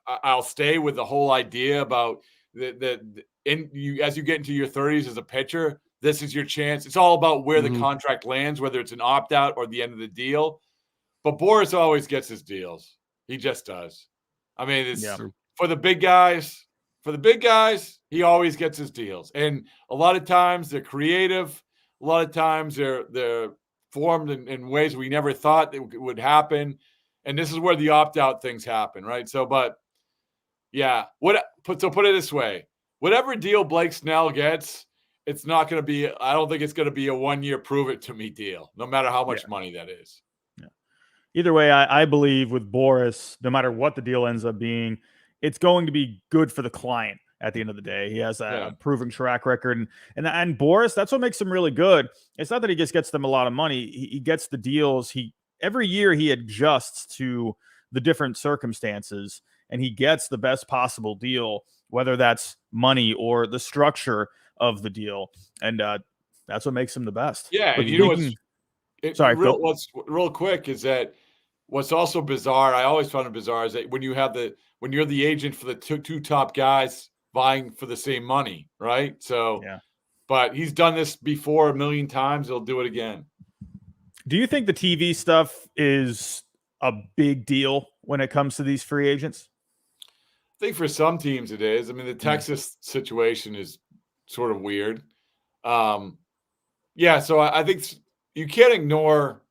I'll stay with the whole idea about as you get into your 30s as a pitcher, this is your chance. It's all about where the contract lands, whether it's an opt-out or the end of the deal. But Boris always gets his deals. He just does. I mean, for the big guys. For the big guys, he always gets his deals, and a lot of times they're creative. A lot of times they're formed in ways we never thought it would happen, and this is where the opt-out things happen, right? So, but yeah, put it this way: whatever deal Blake Snell gets, it's not going to be. I don't think it's going to be a 1 year prove it to me deal, no matter how much money that is. Either way, I believe with Boris, no matter what the deal ends up being, it's going to be good for the client at the end of the day. He has a proven track record. And Boris, that's what makes him really good. It's not that he just gets them a lot of money. He gets the deals. Every year he adjusts to the different circumstances, and he gets the best possible deal, whether that's money or the structure of the deal. And that's what makes him the best. Yeah, but and you know what's real quick is that what's also bizarre, I always found it bizarre, is that when you're the agent for the two top guys vying for the same money, right? So, but he's done this before a million times. He'll do it again. Do you think the TV stuff is a big deal when it comes to these free agents? I think for some teams it is. I mean, the Texas situation is sort of weird. So I think you can't ignore,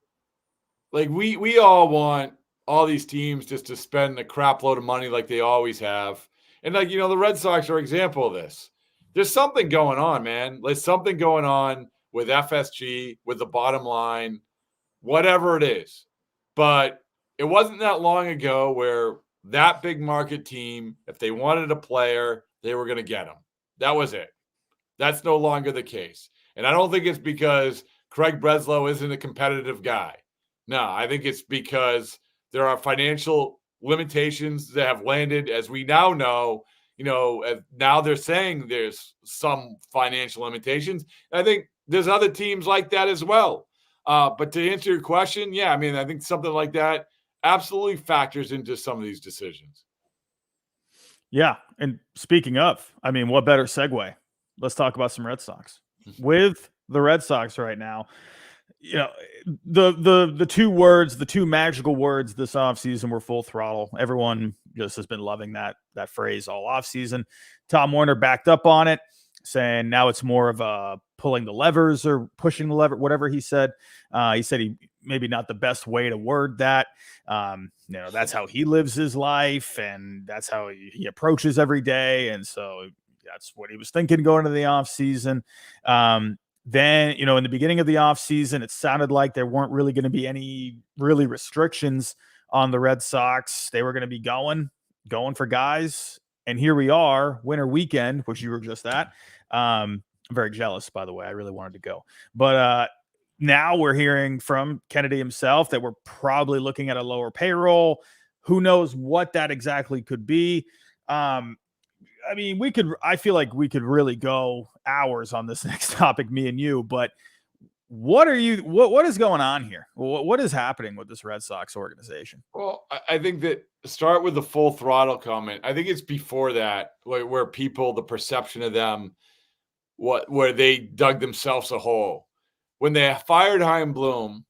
like, we all want all these teams just to spend a crap load of money like they always have. And like, the Red Sox are an example of this. There's something going on, man. There's something going on with FSG, with the bottom line, whatever it is. But it wasn't that long ago where that big market team, if they wanted a player, they were going to get him. That was it. That's no longer the case. And I don't think it's because Craig Breslow isn't a competitive guy. No, I think it's because there are financial limitations that have landed, as we now know. Now they're saying there's some financial limitations. I think there's other teams like that as well. But to answer your question, yeah, I think something like that absolutely factors into some of these decisions. Yeah. And speaking of, I mean, what better segue? Let's talk about some Red Sox. With the Red Sox right now, you know, the two magical words this offseason were full throttle. Everyone just has been loving that phrase all offseason. Tom Werner backed up on it, saying now it's more of a pulling the levers or pushing the lever, whatever he said. He said he maybe not the best way to word that. That's how he lives his life, and that's how he approaches every day. And so that's what he was thinking going into the offseason. Then, in the beginning of the offseason, it sounded like there weren't really going to be any really restrictions on the Red Sox. They were going to be going for guys. And here we are, winter weekend, which you were just at. I'm very jealous, by the way. I really wanted to go. But now we're hearing from Kennedy himself that we're probably looking at a lower payroll. Who knows what that exactly could be? I mean, I feel like we could really go hours on this next topic, me and you, but what is going on here? What is happening with this Red Sox organization? Well, I think that start with the full throttle comment. I think it's before that where people, the perception of them, where they dug themselves a hole. When they fired Chaim Bloom,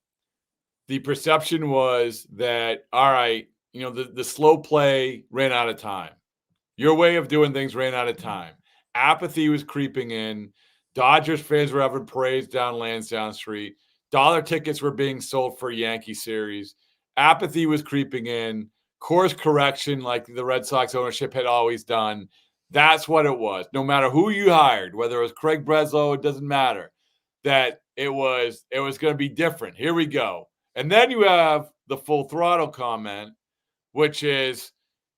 the perception was that, all right, the slow play ran out of time. Your way of doing things ran out of time. Apathy was creeping in. Dodgers fans were having parades down Lansdowne Street. Dollar tickets were being sold for Yankee series. Apathy was creeping in. Course correction, like the Red Sox ownership had always done. That's what it was. No matter who you hired, whether it was Craig Breslow, it doesn't matter. That it was going to be different. Here we go. And then you have the full throttle comment, which is,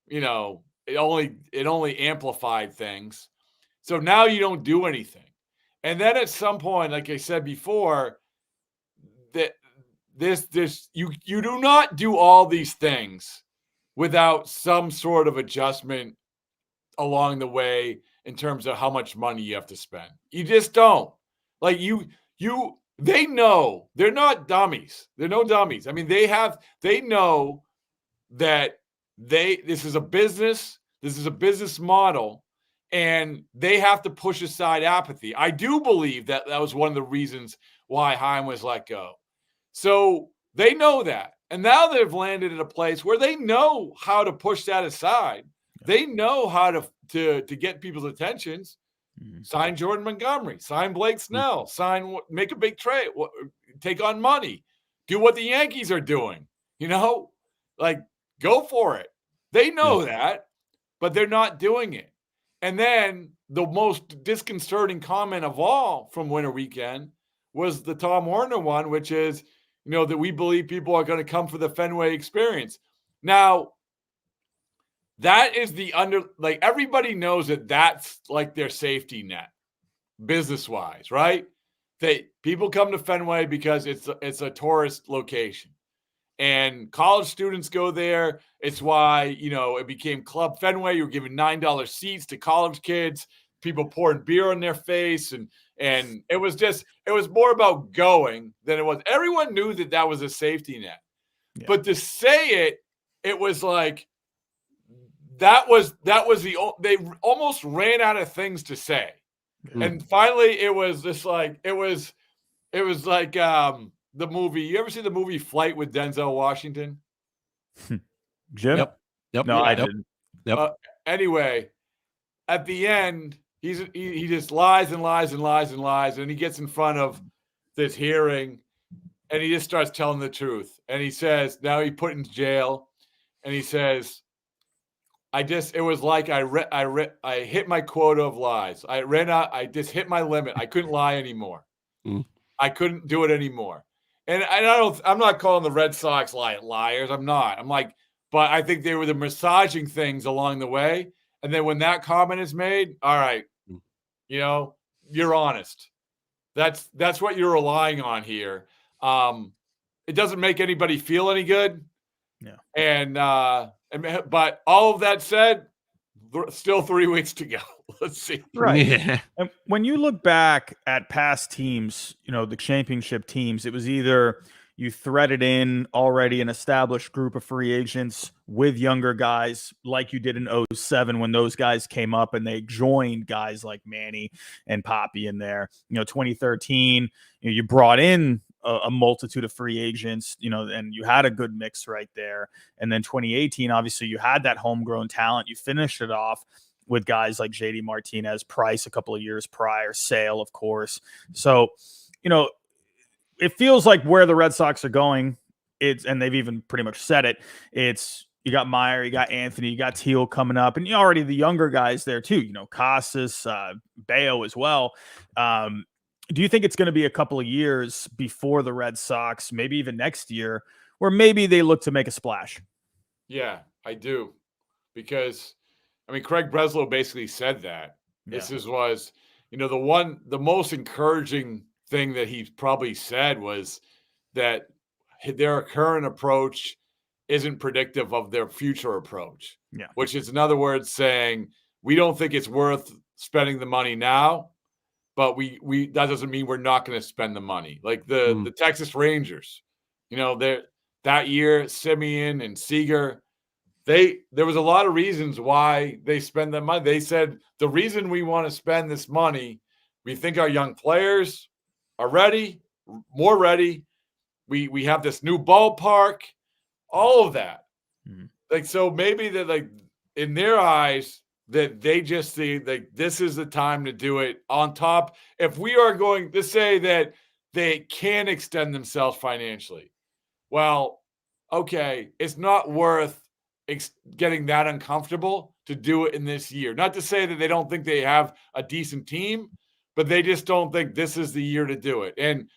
it only amplified things. So now you don't do anything. And then at some point, like I said before, that you do not do all these things without some sort of adjustment along the way in terms of how much money you have to spend. You just don't. Like they know. They're not dummies. They're no dummies. I mean, they know that this is a business. This is a business model, and they have to push aside apathy. I do believe that was one of the reasons why Chaim was let go. So they know that. And now they've landed in a place where they know how to push that aside. They know how to get people's attentions. Sign Jordan Montgomery, sign Blake Snell, make a big trade, take on money, do what the Yankees are doing, like go for it. They know that, but they're not doing it. And then the most disconcerting comment of all from winter weekend was the Tom Werner one, which is, that we believe people are going to come for the Fenway experience. Now, that is everybody knows that's like their safety net, business-wise, right? People come to Fenway because it's a tourist location. And college students go there. It's why, it became Club Fenway. You were giving $9 seats to college kids, people pouring beer in their face. And it was more about going than it was. Everyone knew that was a safety net. Yeah. But to say it was like, they almost ran out of things to say. Mm. And finally it was just like, it was like, the movie. You ever see the movie Flight with Denzel Washington? Jim? Yep. No, I didn't. Yep. Anyway, at the end, he just lies and lies and lies and lies, and he gets in front of this hearing, and he just starts telling the truth. And he says, now he put in jail, and he says, it was like I hit my quota of lies. I ran out. I just hit my limit. I couldn't lie anymore. I couldn't do it anymore. And I'm not calling the Red Sox liars. I'm not. I'm like, but I think they were the massaging things along the way. And then when that comment is made, all right, you're honest. That's what you're relying on here. It doesn't make anybody feel any good. Yeah. But all of that said, still 3 weeks to go. Let's see. Right. Yeah. And when you look back at past teams, the championship teams, it was either, You threaded in already an established group of free agents with younger guys like you did in 07 when those guys came up and they joined guys like Manny and Poppy in there. 2013, you brought in a multitude of free agents, and you had a good mix right there. And then 2018, obviously you had that homegrown talent. You finished it off with guys like JD Martinez, Price a couple of years prior, Sale, of course. So, it feels like where the Red Sox are going, and they've even pretty much said it, you got Meyer, you got Anthony, you got Teal coming up, and already the younger guys there too, Casas, Bayo as well. Do you think it's going to be a couple of years before the Red Sox, maybe even next year, where maybe they look to make a splash? Yeah, I do. Because, Craig Breslow basically said that. Yeah. This was, the most encouraging thing that he probably said was that their current approach isn't predictive of their future approach. Yeah. Which is, in other words, saying we don't think it's worth spending the money now, but we that doesn't mean we're not going to spend the money. Like the Texas Rangers, that year, Simeon and Seager, there was a lot of reasons why they spend the money. They said the reason we want to spend this money, we think our young players are ready, more ready. We have this new ballpark, all of that. Mm-hmm. So maybe that in their eyes that they just see this is the time to do it. On top, if we are going to say that they can extend themselves financially, well, okay, it's not worth getting that uncomfortable to do it in this year. Not to say that they don't think they have a decent team, but they just don't think this is the year to do it. And,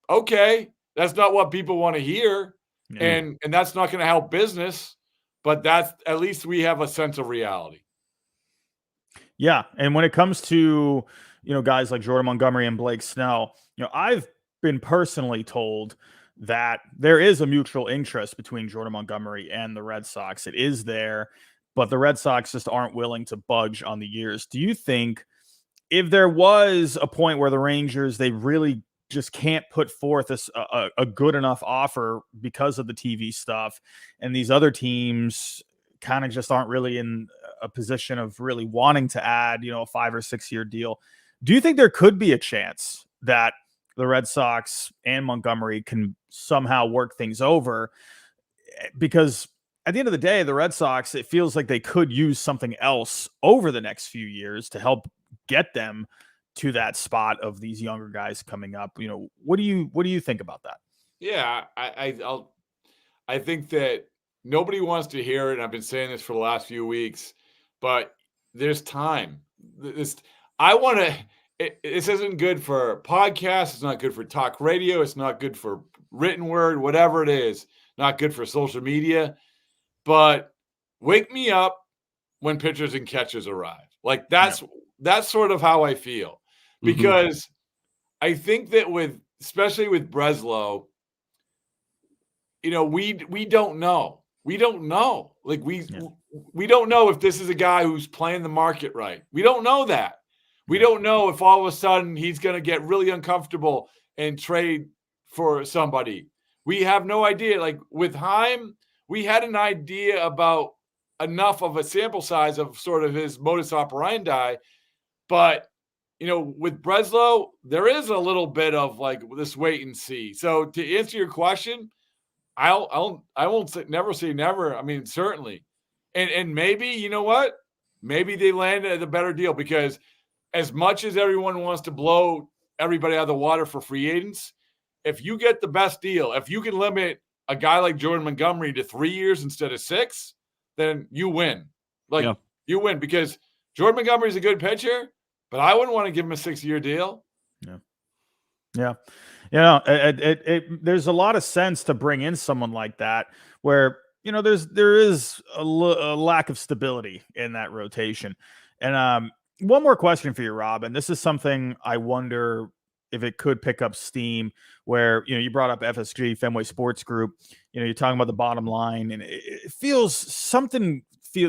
okay, that's not what people want to hear. Yeah. And that's not going to help business, but that's, at least we have a sense of reality. Yeah. And when it comes to, guys like Jordan Montgomery and Blake Snell, I've been personally told that there is a mutual interest between Jordan Montgomery and the Red Sox. It is there, but the Red Sox just aren't willing to budge on the years. Do you think if there was a point where the Rangers, they really just can't put forth a good enough offer because of the TV stuff, and these other teams kind of just aren't really in a position of really wanting to add, a 5 or 6 year deal, do you think there could be a chance that the Red Sox and Montgomery can somehow work things over? Because at the end of the day, the Red Sox, it feels like they could use something else over the next few years to help get them to that spot of these younger guys coming up. What do you think about that? Yeah, I think that nobody wants to hear it. And I've been saying this for the last few weeks, but there's time. This isn't good for podcasts. It's not good for talk radio. It's not good for written word, whatever it is. Not good for social media. But wake me up when pitchers and catchers arrive. That's sort of how I feel. Because I think that especially with Breslow, we don't know. We don't know. We don't know if this is a guy who's playing the market right. We don't know that. We don't know if all of a sudden he's going to get really uncomfortable and trade for somebody. We have no idea. With Heim, we had an idea about enough of a sample size of sort of his modus operandi, but with Breslow, there is a little bit of this wait and see. So to answer your question, I won't never say never. Certainly. And maybe, you know what? Maybe they land at a better deal, because as much as everyone wants to blow everybody out of the water for free agents, if you get the best deal, if you can limit a guy like Jordan Montgomery to 3 years instead of 6, then you win. You win, because Jordan Montgomery is a good pitcher, but I wouldn't want to give him a 6-year deal. Yeah. There's a lot of sense to bring in someone like that where, there is a lack of stability in that rotation. And one more question for you, Rob, and this is something I wonder if it could pick up steam, where, you brought up FSG, Fenway Sports Group, you're talking about the bottom line, and it feels something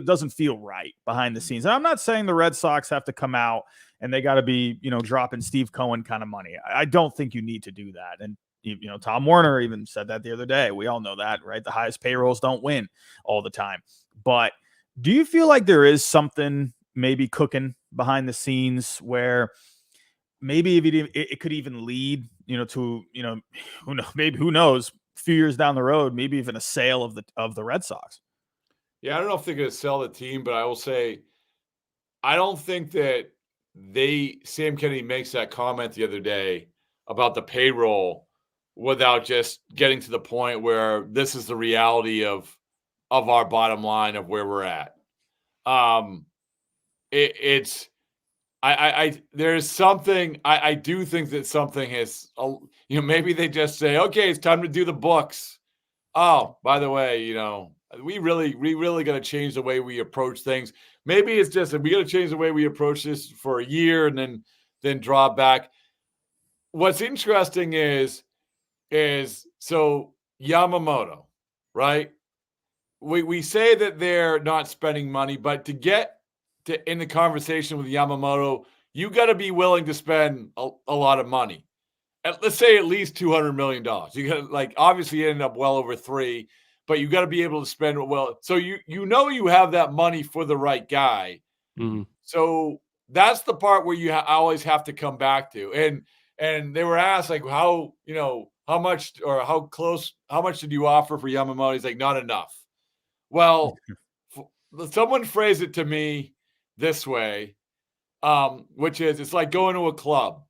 doesn't feel right behind the scenes. And I'm not saying the Red Sox have to come out and they got to be, dropping Steve Cohen kind of money. I don't think you need to do that. And Tom Warner even said that the other day. We all know that, right? The highest payrolls don't win all the time. But do you feel like there is something maybe cooking behind the scenes where maybe it could even lead, to, who knows, a few years down the road, maybe even a sale of the Red Sox? Yeah, I don't know if they're going to sell the team, but I will say, I don't think that Sam Kennedy makes that comment the other day about the payroll without just getting to the point where this is the reality of our bottom line of where we're at. There's something, I do think that something has, maybe they just say, okay, it's time to do the books. Oh, by the way, we really got to change the way we approach things. Maybe it's just that we got to change the way we approach this for a year and then draw back. What's interesting is so Yamamoto, right? We say that they're not spending money, but to get in the conversation with Yamamoto, you got to be willing to spend a lot of money. Let's say at least $200 million. You got to obviously end up well over $3 billion, but you got to be able to spend well. So you have that money for the right guy. Mm-hmm. So that's the part where you always have to come back to. And they were asked how much or how much did you offer for Yamamoto? He's like, not enough. Well, someone phrased it to me this way, which is it's like going to a club.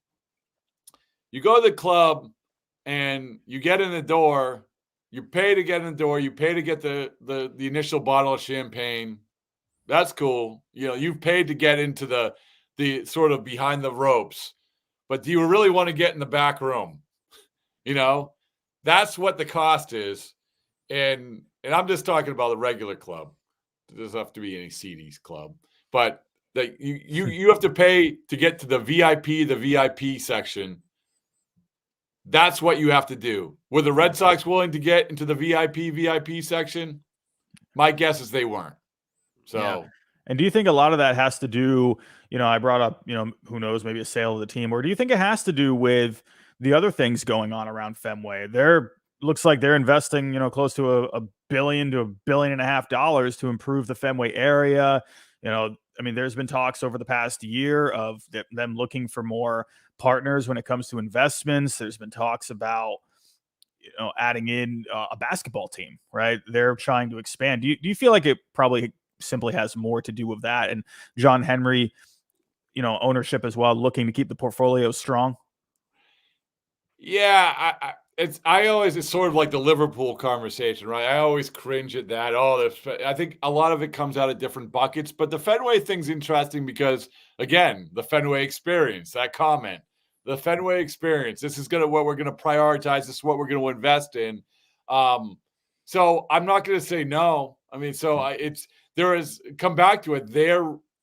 You go to the club and you get in the door, you pay to get in the door, you pay to get the initial bottle of champagne. That's cool. You've paid to get into the sort of behind the ropes. But do you really want to get in the back room? That's what the cost is. And I'm just talking about the regular club. It doesn't have to be any CD's club. But you have to pay to get to the VIP section. That's what you have to do. Were the Red Sox willing to get into the VIP section? My guess is they weren't. So, yeah. And do you think a lot of that has to do, I brought up, who knows, maybe a sale of the team, or do you think it has to do with the other things going on around Fenway? Looks like they're investing, close to $1 billion to $1.5 billion to improve the Fenway area. There's been talks over the past year of them looking for more partners when it comes to investments. There's been talks about, adding in a basketball team, right? They're trying to expand. Do you feel like it probably simply has more to do with that? And John Henry, ownership as well, looking to keep the portfolio strong? Yeah, it's sort of like the Liverpool conversation, right? I always cringe at that. I think a lot of it comes out of different buckets, but the Fenway thing's interesting because, again, the Fenway experience, that comment, the Fenway experience, this is what we're going to prioritize. This is what we're going to invest in. So I'm not going to say no. Come back to it.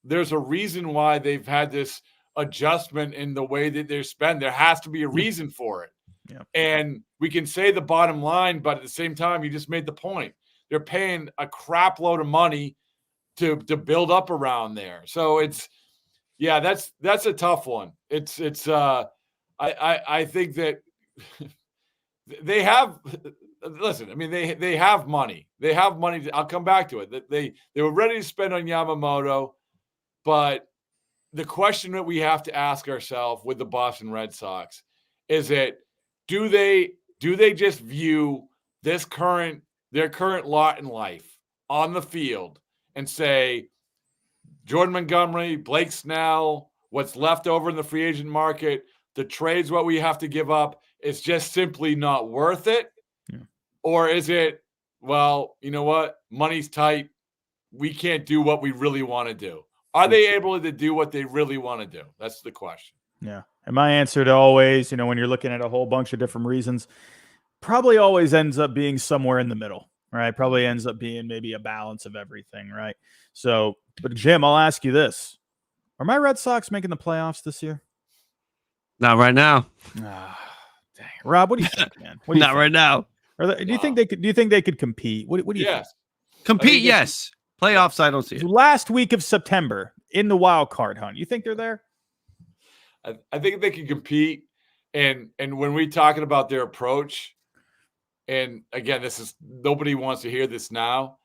There's a reason why they've had this adjustment in the way that they spend. There has to be a reason for it. Yeah. And we can say the bottom line, but at the same time, you just made the point. They're paying a crap load of money to build up around there. So that's a tough one. I think that they have, listen, they have money. They have money. I'll come back to it. They were ready to spend on Yamamoto, but the question that we have to ask ourselves with the Boston Red Sox is that do they just view their current lot in life on the field and say, Jordan Montgomery, Blake Snell, what's left over in the free agent market, the trades, what we have to give up, is just simply not worth it? Yeah. Or is it, well, you know what? Money's tight. We can't do what we really want to do. Are they able to do what they really want to do? That's the question. Yeah. And my answer to always, when you're looking at a whole bunch of different reasons, probably always ends up being somewhere in the middle, right? Probably ends up being maybe a balance of everything, right? So, but Jim, I'll ask you this. Are my Red Sox making the playoffs this year? Not right now. Dang. Rob, what do you think, man? What do you Not think? right now. Do you think they could? Do you think they could compete? What do you think? Compete? Yes. Playoffs, I don't see it. Last week of September in the wild card hunt. You think they're there? I think they can compete. And when we're talking about their approach, and again, this is nobody wants to hear this now.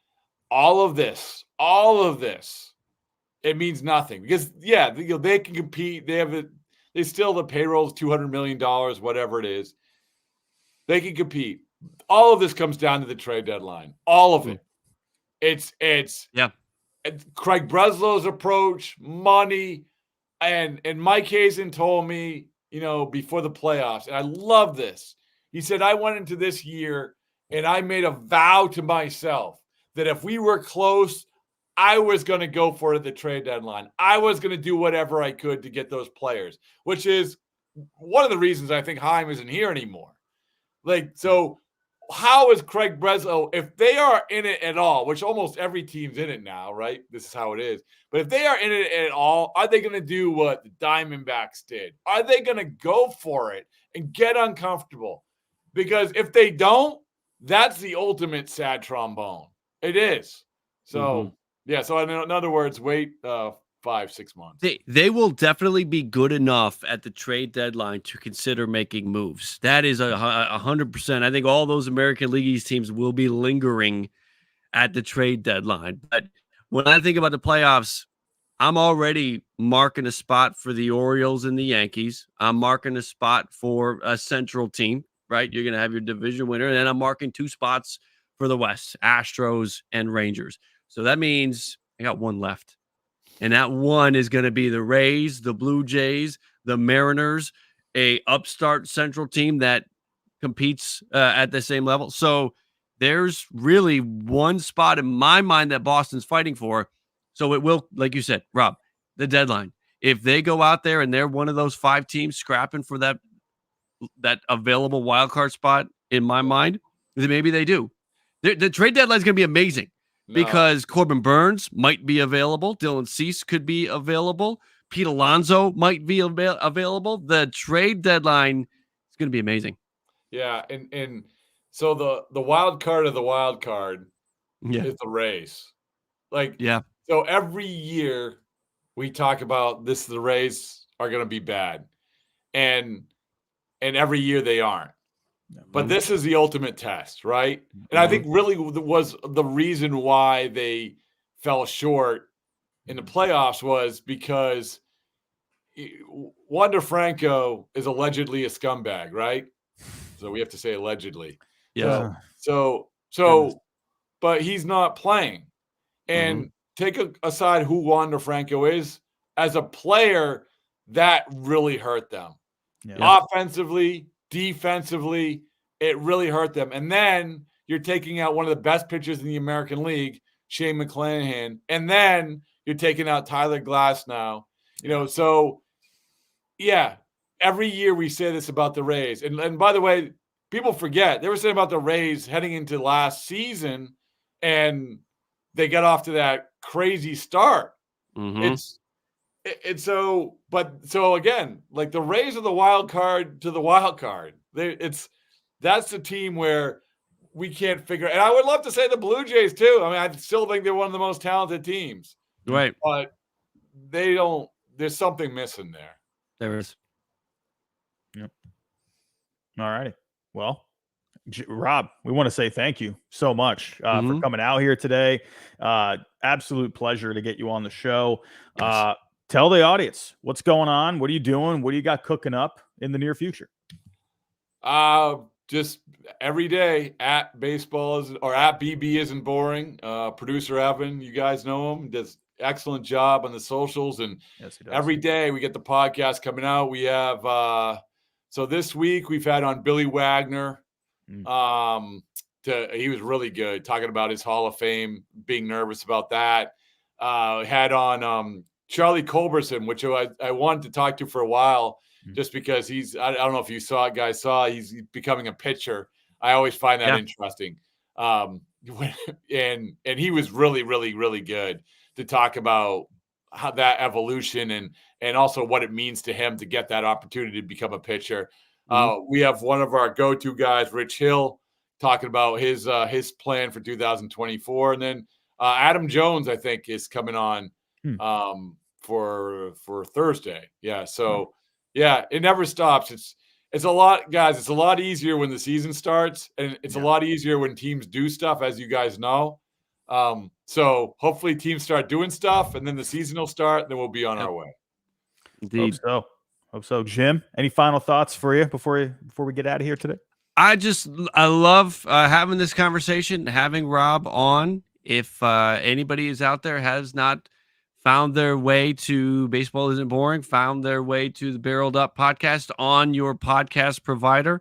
All of this, it means nothing because they can compete. They have it. They still the payroll is $200 million, whatever it is. They can compete. All of this comes down to the trade deadline. All of it. It's Craig Breslow's approach, money, and Mike Hazen told me, before the playoffs, and I love this. He said, I went into this year and I made a vow to myself that if we were close, I was going to go for it at the trade deadline. I was going to do whatever I could to get those players, which is one of the reasons I think Heim isn't here anymore. So how is Craig Breslow, if they are in it at all, which almost every team's in it now, right? This is how it is. But if they are in it at all, are they going to do what the Diamondbacks did? Are they going to go for it and get uncomfortable? Because if they don't, that's the ultimate sad trombone. It is. So, So in other words, wait 5-6 months. They will definitely be good enough at the trade deadline to consider making moves. That is 100%. I think all those American League East teams will be lingering at the trade deadline. But when I think about the playoffs, I'm already marking a spot for the Orioles and the Yankees. I'm marking a spot for a Central team, right? You're going to have your division winner. And then I'm marking 2 spots for the West, Astros and Rangers. So that means I got 1 left. And that 1 is going to be the Rays, the Blue Jays, the Mariners, a upstart Central team that competes at the same level. So there's really 1 spot in my mind that Boston's fighting for. So it will, like you said, Rob, the deadline. If they go out there and they're one of those 5 teams scrapping for that available wild card spot, in my mind, then maybe they do. The trade deadline is going to be amazing. Because Corbin Burns might be available. Dylan Cease could be available. Pete Alonso might be available. The trade deadline is going to be amazing. Yeah, and so the wild card of the wild card is the Rays. So every year we talk about this, the Rays are going to be bad. And every year they aren't. But this is the ultimate test, right? And I think really was the reason why they fell short in the playoffs was because Wander Franco is allegedly a scumbag, right? So we have to say allegedly. Yeah. So, but he's not playing. And take aside who Wander Franco is, as a player, that really hurt them. Yeah. Offensively, defensively, it really hurt them. And then you're taking out one of the best pitchers in the American League, Shane McClanahan, and then you're taking out Tyler Glasnow. So every year we say this about the Rays. And by the way, people forget they were saying about the Rays heading into last season, and they got off to that crazy start. So again, like the Rays are the wild card to the wild card. That's the team where we can't figure. And I would love to say the Blue Jays too. I mean, I still think they're one of the most talented teams, right? But they don't. There's something missing there. There is. Yep. All righty. Well, Rob, we want to say thank you so much for coming out here today. Absolute pleasure to get you on the show. Tell the audience what's going on. What are you doing? What do you got cooking up in the near future? Just every day at Baseball or at BB Isn't Boring. Producer Evan, you guys know him, does excellent job on the socials. And yes, he does. Every day we get the podcast coming out. We have so this week we've had on Billy Wagner. He was really good talking about his Hall of Fame, being nervous about that. Had on Charlie Culberson, which I wanted to talk to for a while, just because I don't know if you guys saw, he's becoming a pitcher. I always find that interesting. And he was really, really, really good to talk about how that evolution and also what it means to him to get that opportunity to become a pitcher. We have one of our go-to guys, Rich Hill, talking about his plan for 2024. And then Adam Jones, I think, is coming on for Thursday. Yeah. So it never stops. it's a lot, guys. It's a lot easier when the season starts, and it's a lot easier when teams do stuff, as you guys know. So hopefully teams start doing stuff, and then the season will start. Then we'll be on our way. Indeed. Hope so. Jim, any final thoughts for you before we get out of here today? I love having this conversation, having Rob on. If anybody is out there has not found their way to Baseball Isn't Boring, found their way to the Barreled Up podcast on your podcast provider,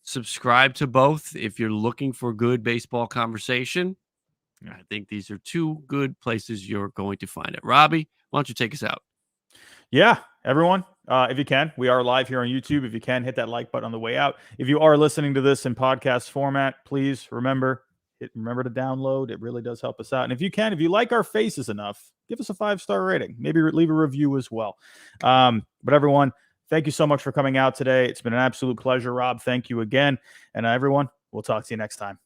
subscribe to both if you're looking for good baseball conversation. I think these are two good places you're going to find it. Robbie, why don't you take us out? Yeah, everyone, if you can, we are live here on YouTube. If you can, hit that like button on the way out. If you are listening to this in podcast format, please remember to download. It really does help us out. And if you like our faces enough, give us a 5-star rating. Maybe leave a review as well. But everyone, thank you so much for coming out today. It's been an absolute pleasure, Rob. Thank you again. And everyone, we'll talk to you next time.